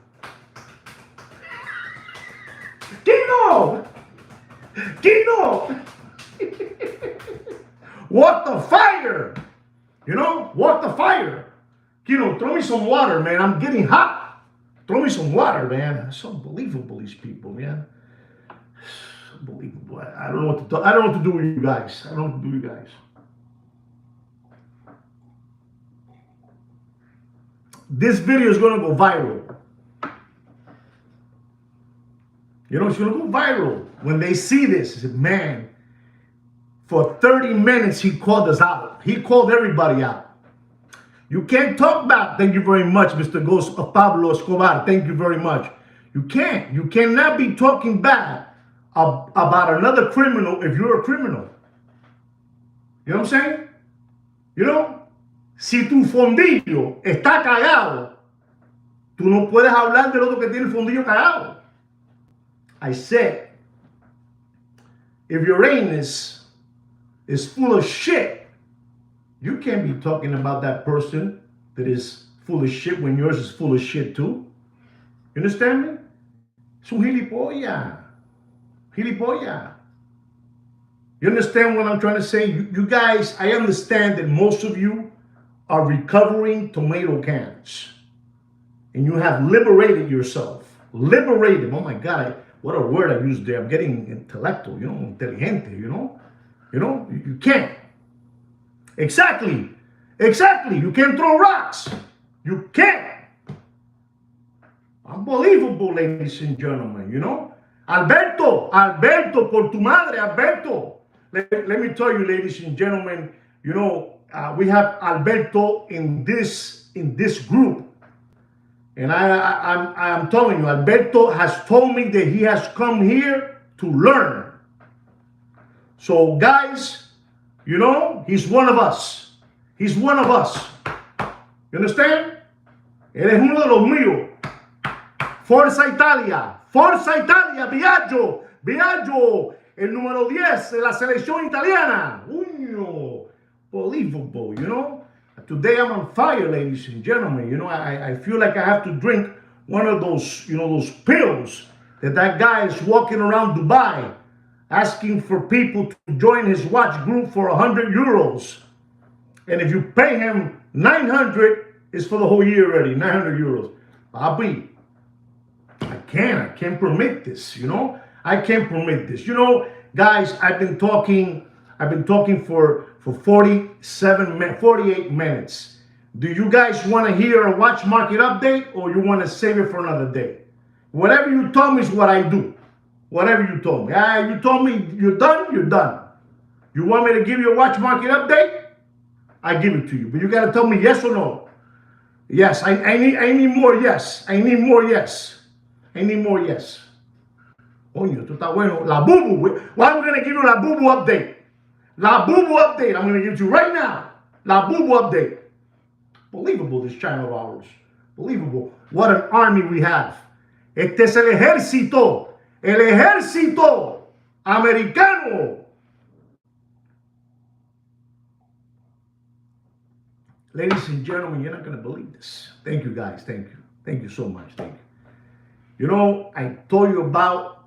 [SPEAKER 1] Kino. Walk the fire. Walk the fire. Throw me some water, man. I'm getting hot. Throw me some water, man. It's unbelievable, these people, man. It's unbelievable. I don't know what to do. I don't know what to do with you guys. This video is going to go viral. It's going to go viral. When they see this, they say, man, for 30 minutes, he called us out. He called everybody out. You can't talk back. Thank you very much, Mr. Ghost of Pablo Escobar. Thank you very much. You can't. You cannot be talking bad about another criminal if you're a criminal. You know what I'm saying? Si tu fondillo está cagado, tú no puedes hablar del otro que tiene el fondillo cagado. I said, if your anus is full of shit, you can't be talking about that person that is full of shit when yours is full of shit too. You understand me? Es un gilipollas. You understand what I'm trying to say? You guys, I understand that most of you are recovering tomato cans. And you have liberated yourself. Liberated. Oh my God, what a word I used there. I'm getting intellectual, inteligente, You can't. Exactly. You can't throw rocks. You can't. Unbelievable, ladies and gentlemen, Alberto, por tu madre, Alberto. Let me tell you, ladies and gentlemen, we have Alberto in this group. And I'm telling you, Alberto has told me that he has come here to learn. So guys, he's one of us. He's one of us. You understand? Él es uno de los míos. Forza Italia, Viaggio, el número 10 de la selección italiana. Unbelievable, Today I'm on fire, ladies and gentlemen. I feel like I have to drink one of those, those pills that guy is walking around Dubai asking for people to join his watch group for 100 euros. And if you pay him 900, it's for the whole year already, 900 euros. Papi, I can't permit this, I can't permit this. Guys, I've been talking for 48 minutes. Do you guys want to hear a watch market update, or you want to save it for another day? Whatever you told me is what I do. Whatever you told me. You told me you're done, you're done. You want me to give you a watch market update? I give it to you. But you got to tell me yes or no. Yes, I need more yes. I need more yes. I need more yes. Coño, esto está bueno. La Bubu. Well, I'm going to give you La Bubu update. La Bubu update. I'm going to give it to you right now. La Bubu update. Believable, this channel of ours. Believable. What an army we have. Este es el ejército. El ejército americano. Ladies and gentlemen, you're not going to believe this. Thank you, guys. Thank you. Thank you so much. Thank you. You know, I told you about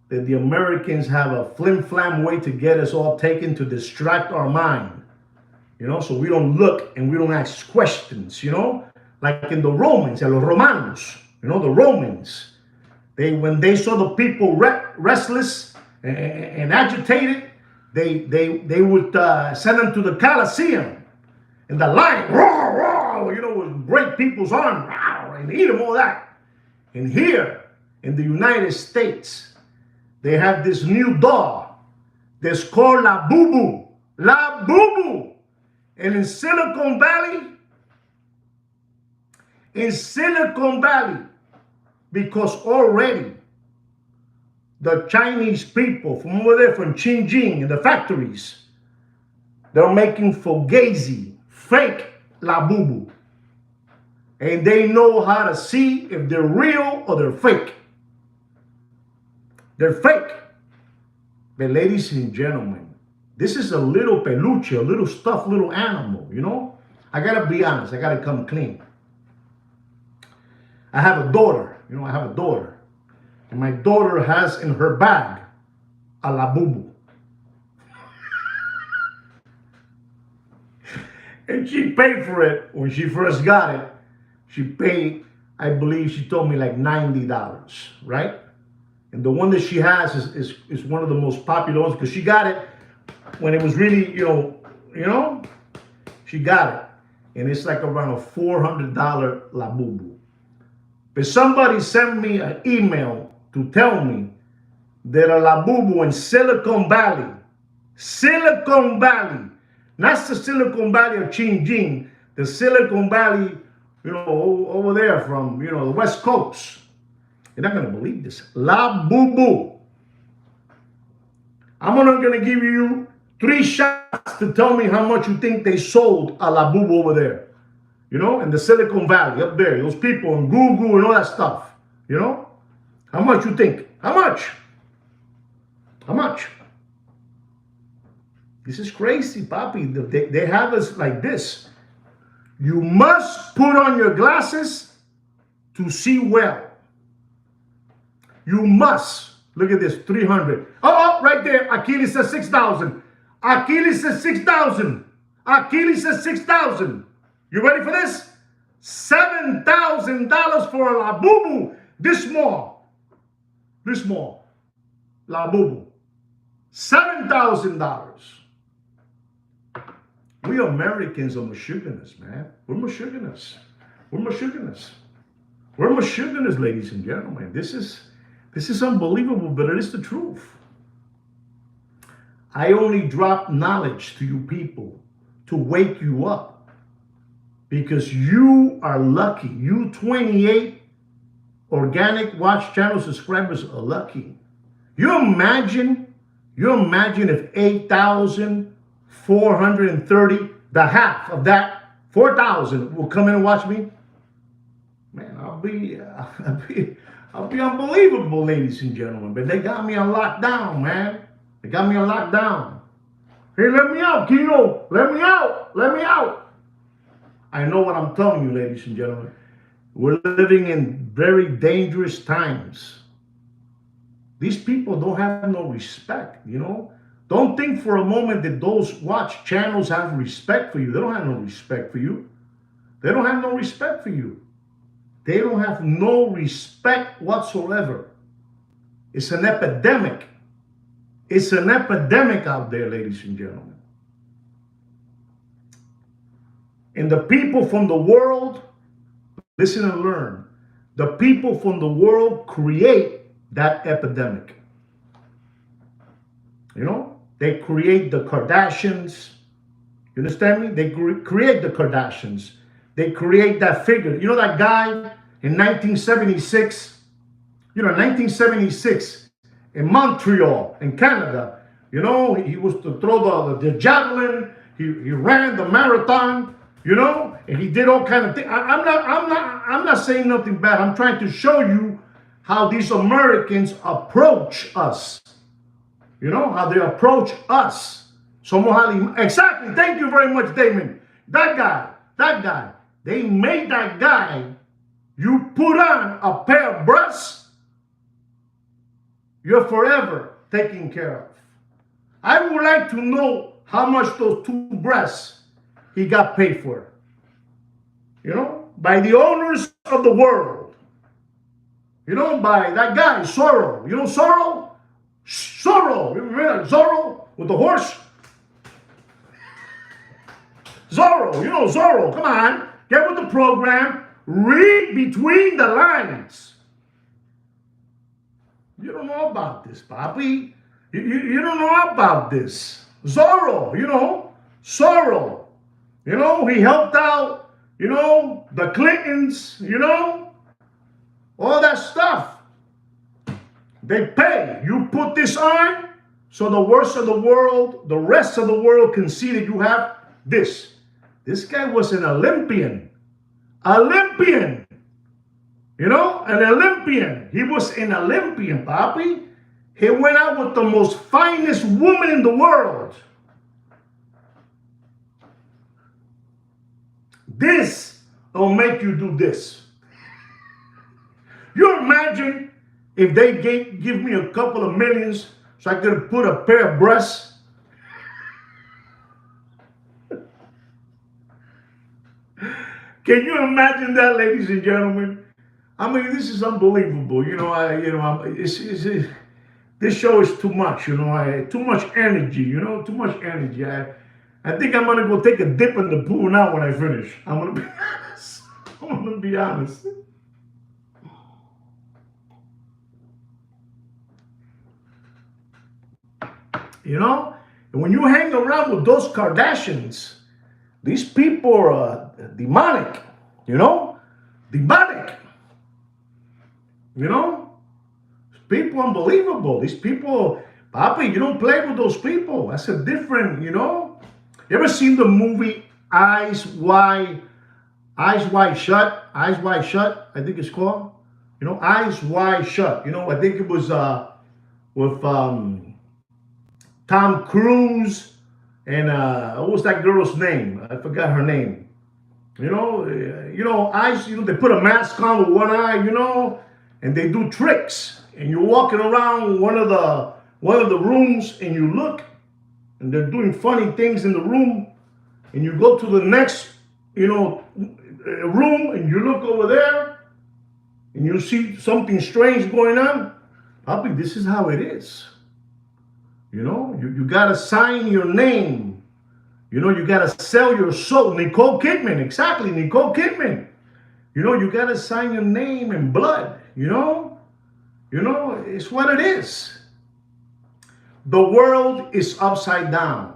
[SPEAKER 1] that the Americans have a flim-flam way to get us all taken, to distract our mind. You know, so we don't look and we don't ask questions, you know, like in the Romans, los Romanos, you know, the Romans. When they saw the people restless and agitated, they would send them to the Colosseum. And the lion, roar, roar, you know, would break people's arms, roar, and eat them all that. And here in the United States, they have this new dog that's called La Bubu. La Bubu. And in Silicon Valley, because already the Chinese people from over there, from Xinjiang, in the factories, they're making Fugazi, fake La Bubu. And they know how to see if they're real or they're fake. They're fake. But ladies and gentlemen, this is a little peluche, a little stuffed little animal, you know? I gotta be honest, I gotta come clean. I have a daughter, you know, I have a daughter. And my daughter has in her bag a La Bubu. And she paid for it when she first got it. She paid, I believe she told me like $90, right? And the one that she has is one of the most popular ones because she got it when it was really, you know, she got it. And it's like around a $400 La Bubu. But somebody sent me an email to tell me that a La Bubu in Silicon Valley, not the Silicon Valley of Xinjiang, the Silicon Valley, you know, over there from, you know, the West Coast. You're not going to believe this. La Bubu. I'm not going to give you 3 shots to tell me how much you think they sold a La Bubu over there. You know, in the Silicon Valley, up there. Those people in Google and all that stuff. You know? How much you think? How much? How much? This is crazy, papi. They have us like this. You must put on your glasses to see well. You must. Look at this, 300. Oh, right there. Achilles says 6,000. Achilles says 6,000. Achilles says 6,000. You ready for this? $7,000 for a La Bubu. This small. La Bubu. $7,000. We Americans are Michiganers, man. We're Michiganers. We're Michiganers. We're Michiganers, ladies and gentlemen. This is unbelievable, but it is the truth. I only drop knowledge to you people to wake you up because you are lucky. You 28 organic watch channel subscribers are lucky. You imagine if 8,430, the half of that 4,000 will come in and watch me. Man, I'll be unbelievable, ladies and gentlemen. But they got me on lockdown, man. They got me on lockdown. Hey, let me out, Kino. Let me out. Let me out. I know what I'm telling you, ladies and gentlemen. We're living in very dangerous times. These people don't have no respect, you know. Don't think for a moment that those watch channels have respect for you. They don't have no respect for you. They don't have no respect for you. They don't have no respect whatsoever. It's an epidemic. It's an epidemic out there, ladies and gentlemen. And the people from the world, listen and learn. The people from the world create that epidemic. You know, they create the Kardashians. You understand me? They create the Kardashians. They create that figure. You know that guy in 1976? You know, 1976 in Montreal, in Canada. You know, he was to throw the javelin. He ran the marathon. You know, and he did all kind of things. I'm not saying nothing bad. I'm trying to show you how these Americans approach us. You know, how they approach us. Exactly. Thank you very much, Damon. That guy. They made that guy, you put on a pair of breasts, you're forever taken care of. I would like to know how much those two breasts he got paid for. You know, by the owners of the world. You know, by that guy, Zorro. You know Zorro? Zorro. You remember Zorro with the horse? Zorro. You know Zorro. Come on. Get with the program. Read between the lines. You don't know about this, Papi. You don't know about this. Zorro, you know. Zorro. You know, he helped out, you know, the Clintons, you know. All that stuff. They pay. You put this on, so the rest of the world can see that you have this. This guy was an Olympian. Olympian. You know, an Olympian. He was an Olympian, Papi. He went out with the most finest woman in the world. This will make you do this. You imagine if they give me a couple of millions so I could put a pair of breasts? Can you imagine that, ladies and gentlemen? I mean, this is unbelievable. You know, this show is too much. You know, too much energy. You know, too much energy. I think I'm gonna go take a dip in the pool now when I finish. I'm gonna be honest. I'm gonna be honest. You know, and when you hang around with those Kardashians, these people are demonic. You know, demonic. You know, people unbelievable. These people, Papi, you don't play with those people. That's a different, you know. You ever seen the movie Eyes Wide Shut? Eyes Wide Shut, I think it's called. You know, Eyes Wide Shut. You know, I think it was with Tom Cruise and what was that girl's name? I forgot her name. You know, eyes. You know, they put a mask on with one eye. You know. And they do tricks, and you're walking around one of the rooms, and you look, and they're doing funny things in the room, and you go to the next, you know, room, and you look over there, and you see something strange going on. Papi, this is how it is. You know, you gotta sign your name. You know, you gotta sell your soul. Nicole Kidman, exactly, Nicole Kidman. You know, you gotta sign your name in blood. You know, it's what it is. The world is upside down.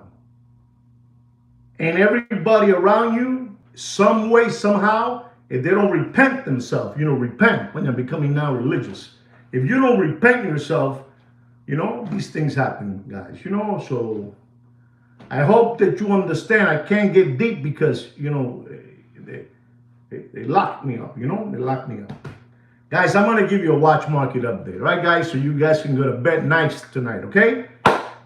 [SPEAKER 1] And everybody around you, some way, somehow, if they don't repent themselves, you know, repent when you're becoming now religious. If you don't repent yourself, you know, these things happen, guys, you know. So I hope that you understand. I can't get deep because, you know, they locked me up, you know, they locked me up. Guys, I'm going to give you a watch market update, right, guys? So you guys can go to bed nice tonight, okay?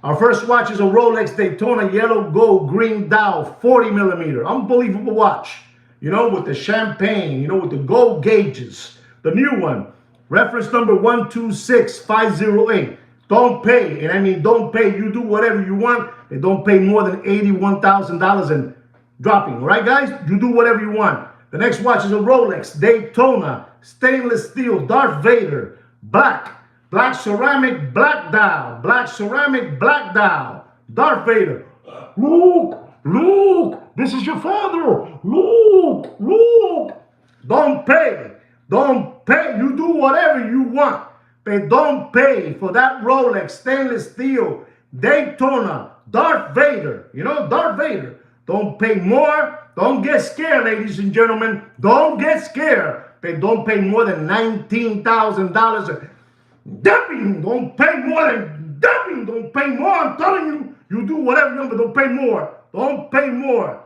[SPEAKER 1] Our first watch is a Rolex Daytona Yellow Gold Green Dial 40 millimeter. Unbelievable watch, you know, with the champagne, you know, with the gold gauges. The new one, reference number 126508. Don't pay, and I mean don't pay. You do whatever you want, and don't pay more than $81,000 and dropping, all right, guys? You do whatever you want. The next watch is a Rolex Daytona stainless steel Darth Vader black ceramic black dial, Darth Vader. Look, this is your father. Look, look. Don't pay. Don't pay. You do whatever you want. But don't pay for that Rolex stainless steel Daytona Darth Vader. You know, Darth Vader. Don't pay more. Don't get scared, ladies and gentlemen. Don't get scared. But don't pay more than $19,000. Dumping. Don't pay more than dumping. Don't pay more. I'm telling you. You do whatever you want, but don't pay more. Don't pay more.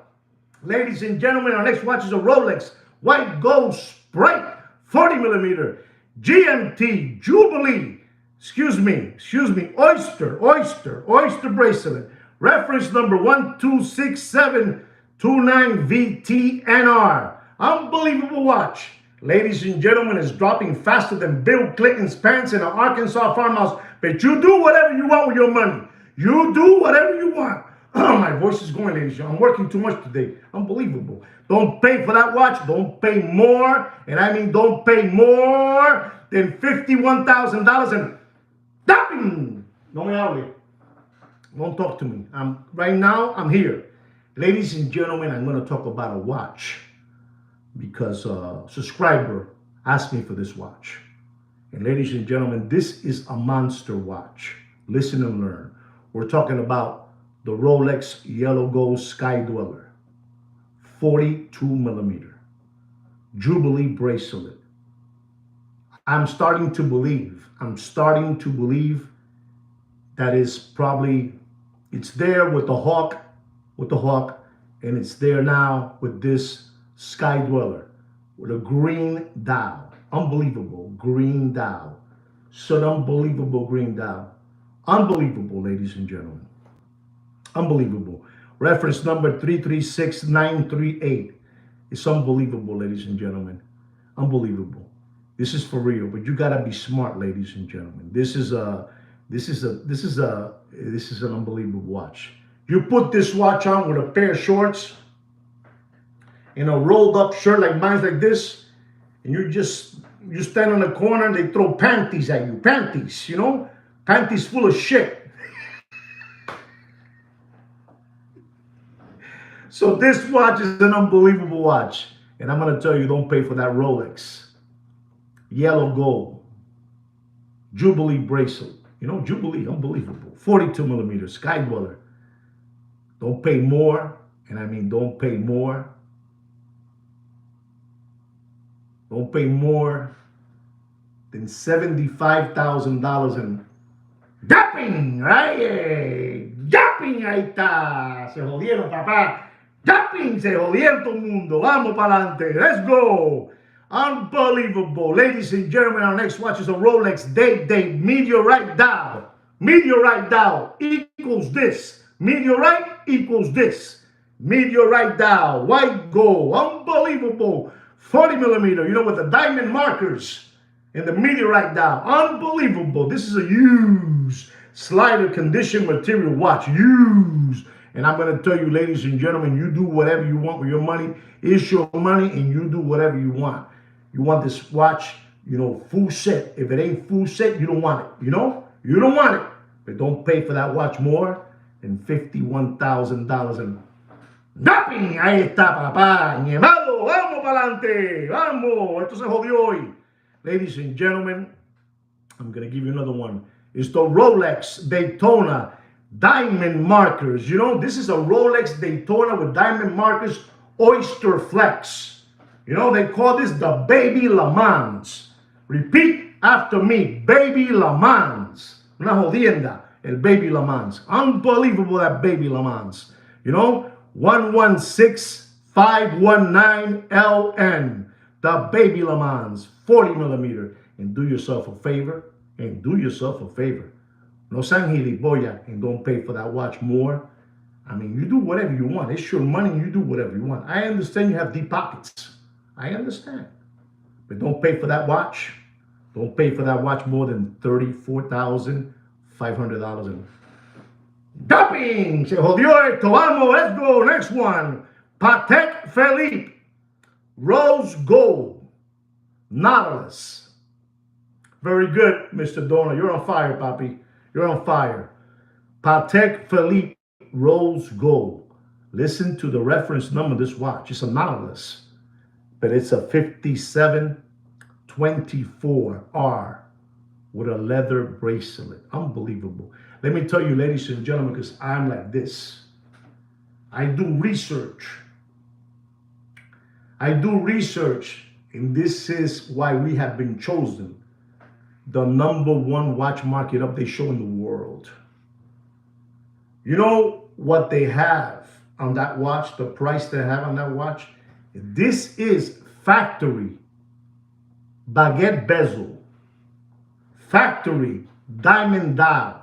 [SPEAKER 1] Ladies and gentlemen, our next watch is a Rolex White Gold Sprite 40 millimeter GMT Jubilee. Excuse me. Oyster bracelet. Reference number 126729VTNR. Unbelievable watch. Ladies and gentlemen, it's dropping faster than Bill Clinton's pants in an Arkansas farmhouse. But you do whatever you want with your money. You do whatever you want. Oh, my voice is going, ladies and gentlemen. I'm working too much today. Unbelievable. Don't pay for that watch. Don't pay more. And I mean don't pay more than $51,000. And tapping. No me hable. Don't talk to me. Right now, I'm here. Ladies and gentlemen, I'm going to talk about a watch because a subscriber asked me for this watch. And ladies and gentlemen, this is a monster watch. Listen and learn. We're talking about the Rolex Yellow Gold Sky Dweller, 42 millimeter Jubilee bracelet. I'm starting to believe that is probably, it's there with the hawk, and it's there now with this Sky Dweller with a green dial. Unbelievable green dial. So unbelievable green dial. Unbelievable, ladies and gentlemen. Unbelievable. Reference number 336938. It's unbelievable, ladies and gentlemen. Unbelievable. This is for real, but you gotta be smart, ladies and gentlemen. This is an unbelievable watch. You put this watch on with a pair of shorts and a rolled up shirt like mine's like this, and you stand on the corner and they throw panties at you. Panties, you know? Panties full of shit. So this watch is an unbelievable watch. And I'm going to tell you, don't pay for that Rolex Yellow Gold Jubilee bracelet. You know, Jubilee, unbelievable. 42 millimeter Sky Dweller. Don't pay more. And I mean, don't pay more. Don't pay more than $75,000 in Yapping, right? Yapping, ahí está. Se jodieron, papá. Yapping, se jodieron todo el mundo. Vamos para adelante. Let's go. Unbelievable. Ladies and gentlemen, our next watch is a Rolex Day Meteorite Dial. Meteorite Dial equals this. Meteorite equals this. Meteorite Dial. White gold. Unbelievable. 40 millimeter, you know, with the diamond markers. In the meteorite dial. Unbelievable. This is a used slider condition material watch. Used. And I'm going to tell you, ladies and gentlemen, you do whatever you want with your money. It's your money and you do whatever you want. You want this watch, you know, full set. If it ain't full set, you don't want it. You know? You don't want it. But don't pay for that watch more than $51,000. And ¡Dapping! Ahí está, papá. Nievado. Vamos para adelante. Vamos. Esto se jodió hoy. Ladies and gentlemen, I'm going to give you another one. It's the Rolex Daytona diamond markers. You know, this is a Rolex Daytona with diamond markers, Oyster Flex. You know, they call this the Baby Le Mans. Repeat after me, Baby Le Mans. Una jodienda, el Baby Le Mans. Unbelievable, that Baby Le Mans. You know, 116519LN. The Baby Le Mans, 40 millimeter. And do yourself a favor. No sean gilipollas and don't pay for that watch more. I mean, you do whatever you want. It's your money. You do whatever you want. I understand you have deep pockets. I understand. But don't pay for that watch. Don't pay for that watch more than $34,500. Dumping! Se jodió esto. Vamos, let's go. Next one. Patek Philippe. Rose Gold. Nautilus. Very good, Mr. Dorner. You're on fire, Papi. You're on fire. Patek Philippe Rose Gold. Listen to the reference number of this watch. It's a Nautilus, but it's a 5724R with a leather bracelet. Unbelievable. Let me tell you, ladies and gentlemen, because I'm like this. I do research. And this is why we have been chosen the #1 watch market update show in the world. You know what they have on that watch, the price they have on that watch? This is factory baguette bezel, factory diamond dial.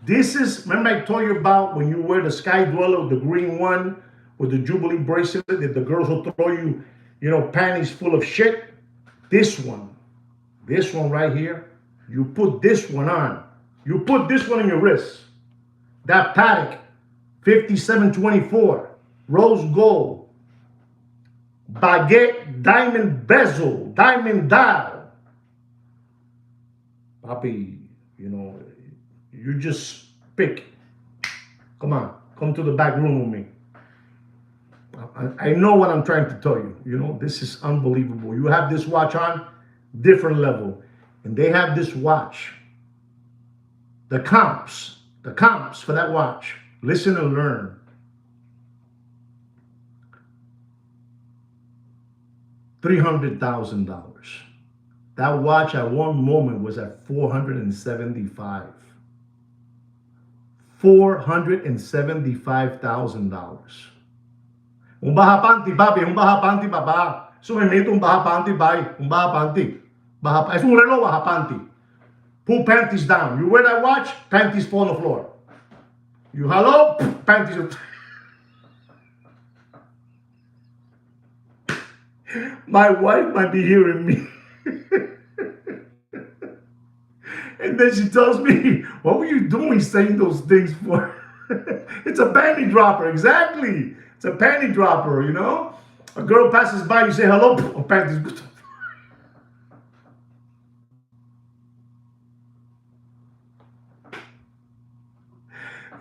[SPEAKER 1] This is, remember I told you about when you wear the Sky Dweller, the green one with the Jubilee bracelet, that the girls will throw you, panties full of shit? This one right here, you put this one on. You put this one in your wrist. That Patek 5724, rose gold, baguette, diamond bezel, diamond dial. Papi, you just pick. Come on, come to the back room with me. I know what I'm trying to tell you. This is unbelievable. You have this watch on, different level. And they have this watch. The comps for that watch. Listen and learn. $300,000. That watch at one moment was at $475,000. $475,000. Un baja panty, papi, un baja panty, papá. Eso me meto un baja panty, bye. Un baja panty. Es un reloj baja panty. Pull panties down. You wear that watch, panties fall on the floor. You hello, panties. My wife might be hearing me. And then she tells me, what were you doing saying those things for? It's a panty dropper, exactly. It's a panty dropper, A girl passes by, you say hello, panties.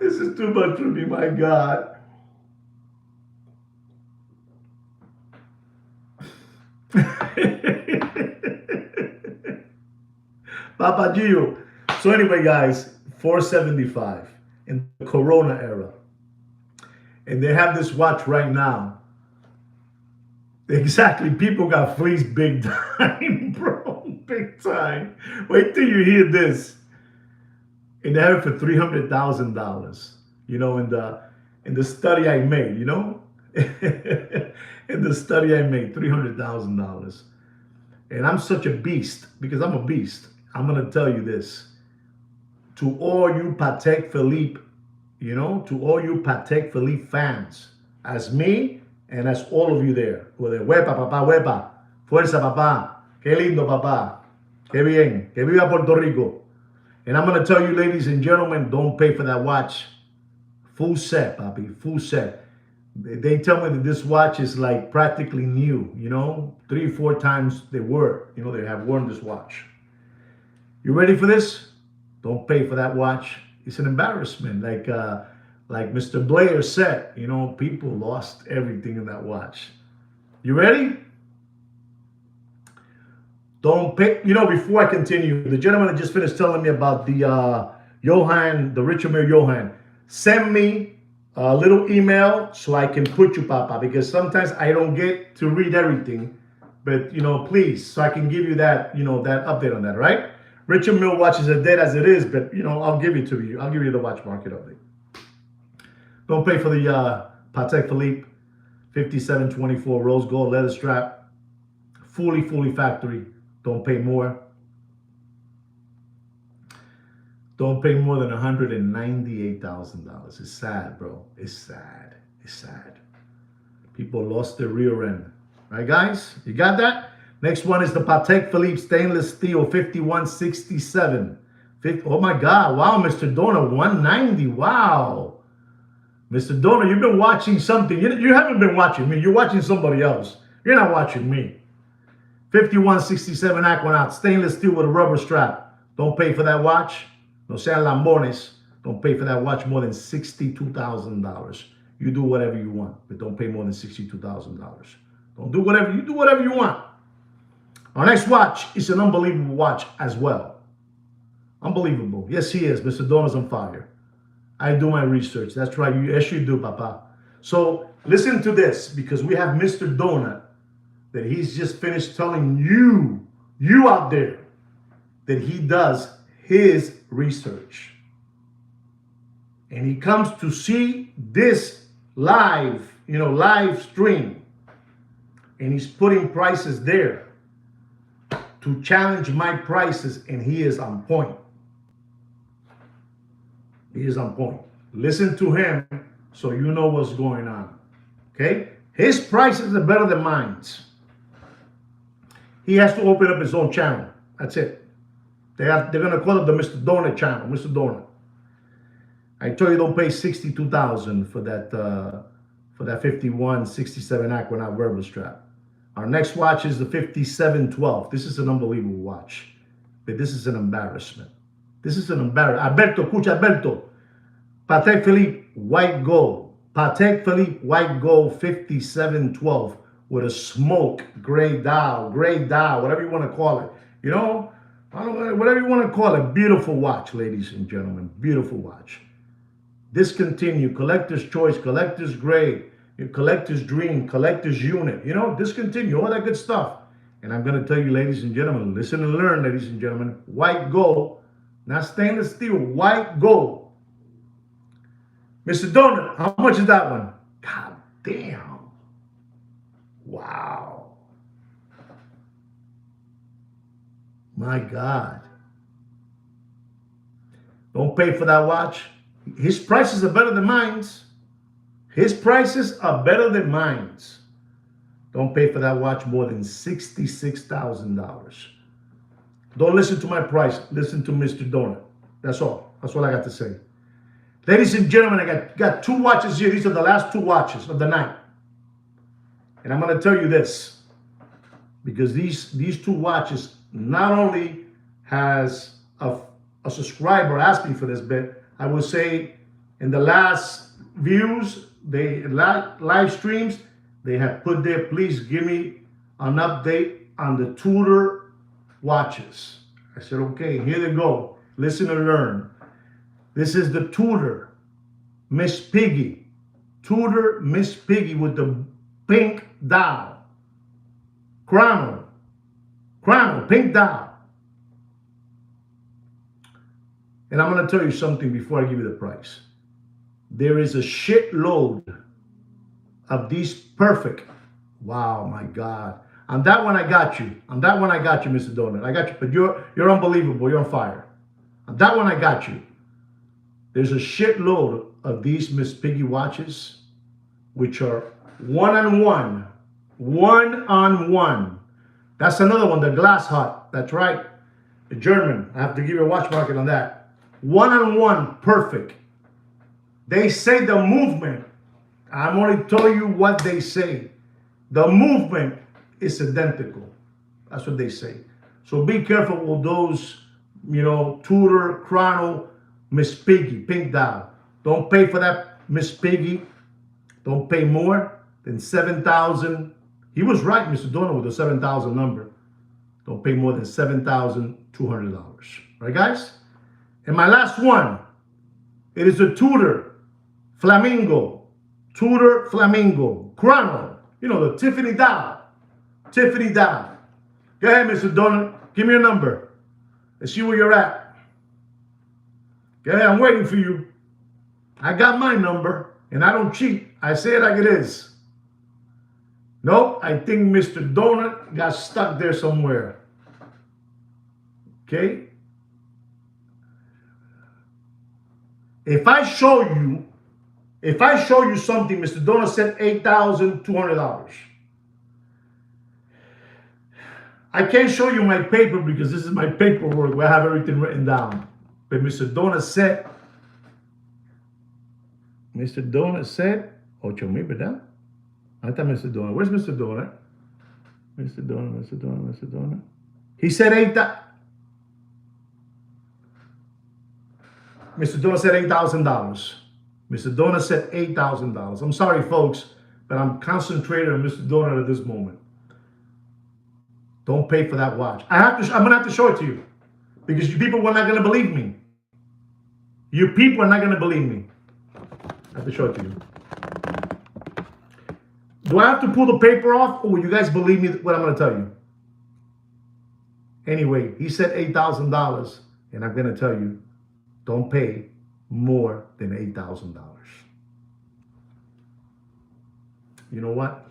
[SPEAKER 1] This is too much for me, my God. Papa Gio. So anyway, guys, $475 in the Corona era. And they have this watch right now. Exactly. People got fleeced big time, bro. Big time. Wait till you hear this. And they have it for $300,000. In the study I made, in the study I made, $300,000. And I'm such a beast, because I'm a beast. I'm going to tell you this. To all you Patek Philippe, to all you Patek Philippe fans, as me and as all of you there, who are there, huepa, papá, huepa, fuerza, papá, qué lindo, papá, qué bien, que viva Puerto Rico. And I'm going to tell you, ladies and gentlemen, don't pay for that watch. Full set, papi, full set. They tell me that this watch is like practically new, 3 or 4 times they have worn this watch. You ready for this? Don't pay for that watch. It's an embarrassment. Like Mr. Blair said, people lost everything in that watch. You ready? Don't pay. Before I continue, the gentleman that just finished telling me about the Richard Mille Johann, send me a little email so I can put you, Papa, because sometimes I don't get to read everything. But, please, so I can give you that, that update on that, right? Richard Mille watches are dead as it is, but, I'll give it to you. I'll give you the watch market update. Don't pay for the Patek Philippe 5724 rose gold leather strap. Fully factory. Don't pay more. Don't pay more than $198,000. It's sad, bro. It's sad. It's sad. People lost their rear end. Right, guys? You got that? Next one is the Patek Philippe stainless steel 5167. Oh my God. Wow, Mr. Donor, 190. Wow. Mr. Donor, you've been watching something. You haven't been watching me. You're watching somebody else. You're not watching me. 5167 Aquanaut, stainless steel with a rubber strap. Don't pay for that watch. No sean lambones. Don't pay for that watch more than $62,000. You do whatever you want, but don't pay more than $62,000. Don't do whatever you do, whatever you want. Our next watch is an unbelievable watch as well. Unbelievable. Yes, he is. Mr. Donna's on fire. I do my research. That's right. Yes, you do, Papa. So listen to this, because we have Mr. Donut that he's just finished telling you out there, that he does his research. And he comes to see this live stream. And he's putting prices there to challenge my prices, and he is on point. He is on point. Listen to him so you know what's going on. Okay? His prices are better than mine. He has to open up his own channel. That's it. They're going to call it the Mr. Donut channel. Mr. Donut. I told you don't pay $62,000 for that 5167 Aquanaut Verba strap. Our next watch is the 5712. This is an unbelievable watch, but this is an embarrassment. This is an embarrassment. Alberto, escucha, Alberto. Patek Philippe white gold. Patek Philippe white gold 5712 with a smoke gray dial, whatever you want to call it. You know, whatever you want to call it. Beautiful watch, ladies and gentlemen. Beautiful watch. Discontinue, collector's choice, collector's grade, collector's dream, collector's unit. You know, discontinue, all that good stuff. And I'm going to tell you, ladies and gentlemen, listen and learn, ladies and gentlemen. White gold, not stainless steel, white gold. Mr. Donut, how much is that one? God damn. Wow. My God. Don't pay for that watch. His prices are better than mine. His prices are better than mine. Don't pay for that watch more than $66,000. Don't listen to my price. Listen to Mr. Donut. That's all. That's all I got to say. Ladies and gentlemen, I got two watches here. These are the last two watches of the night. And I'm going to tell you this, because these two watches not only has a subscriber asking for this bit, I will say in the last views, live streams, they have put there, please give me an update on the Tudor watches. I said, okay, here they go. Listen and learn. This is the Tudor Miss Piggy. Tudor Miss Piggy with the pink dial. Chrono, pink dial. And I'm going to tell you something before I give you the price. There is a shitload of these perfect. Wow, my God. On that one, I got you. On that one, I got you, Mr. Donut. I got you. But you're unbelievable. You're on fire. On that one, I got you. There's a shitload of these Miss Piggy watches, which are one-on-one. One-on-one. That's another one, the Glass Hut. That's right. The German. I have to give you a watch market on that. One-on-one, perfect. They say the movement. I'm only telling you what they say. The movement is identical. That's what they say. So be careful with those, Tudor, Chrono, Miss Piggy, pink dial. Don't pay for that Miss Piggy. Don't pay more than $7,000. He was right, Mr. Donald, with the 7,000 number. Don't pay more than $7,200. Right, guys? And my last one, it is a Tudor Flamingo. Tudor Flamingo. Chrono. The Tiffany dial. Tiffany dial. Go ahead, Mr. Donut. Give me your number. Let's see where you're at. Go ahead, I'm waiting for you. I got my number, and I don't cheat. I say it like it is. Nope, I think Mr. Donut got stuck there somewhere. Okay? If I show you something, Mr. Donut said $8,200. I can't show you my paper because this is my paperwork where I have everything written down. But Mr. Donut said, 8,000, ¿verdad? Ahí está Mr. Donut. Where's Mr. Donut? Mr. Donut. He said 8,000. Mr. Dona said $8,000. Mr. Dona said $8,000. I'm sorry, folks, but I'm concentrated on Mr. Dona at this moment. Don't pay for that watch. I'm gonna have to show it to you because you people are not gonna believe me. You people are not gonna believe me. I have to show it to you. Do I have to pull the paper off, or will you guys believe me what I'm gonna tell you? Anyway, he said $8,000, and I'm gonna tell you, don't pay more than $8,000. You know what?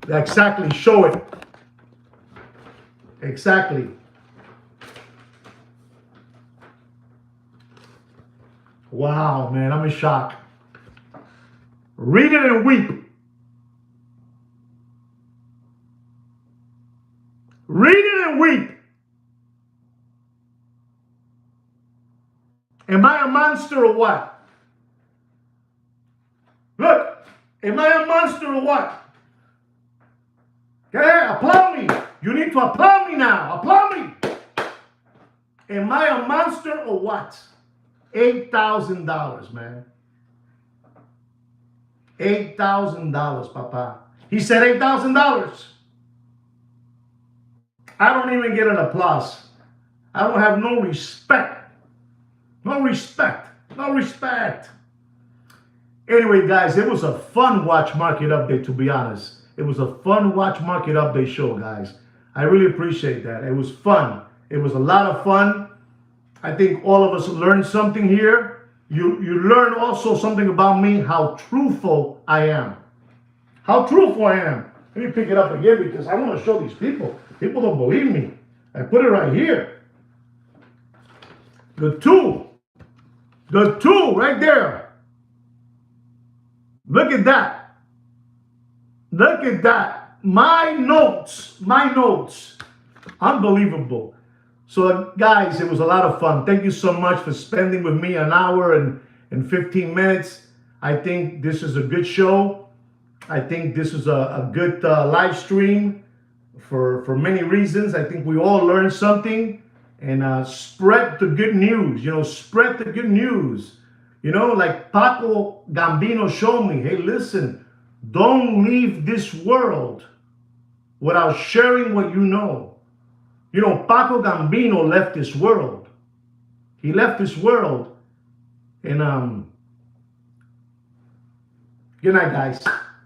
[SPEAKER 1] Exactly. Show it. Exactly. Wow, man, I'm in shock. Read it and weep. Read it and weep. Am I a monster or what? Look, am I a monster or what? Okay, applaud me. You need to applaud me now. Applaud me. Am I a monster or what? $8,000, man. $8,000, Papa. He said $8,000. I don't even get an applause. I don't have no respect. No respect. No respect. Anyway, guys, it was a fun watch market update, to be honest. It was a fun watch market update show, guys. I really appreciate that. It was fun. It was a lot of fun. I think all of us learned something here. You learned also something about me, how truthful I am. How truthful I am. Let me pick it up again because I want to show these people. People don't believe me. I put it right here. The two right there. Look at that. Look at that. My notes. Unbelievable. So, guys, it was a lot of fun. Thank you so much for spending with me an hour and 15 minutes. I think this is a good show. I think this is a good live stream for many reasons. I think we all learned something. And spread the good news. Spread the good news. Like Paco Gambino showed me. Hey, listen, don't leave this world without sharing what you know. Paco Gambino left this world. He left this world. And good night, guys.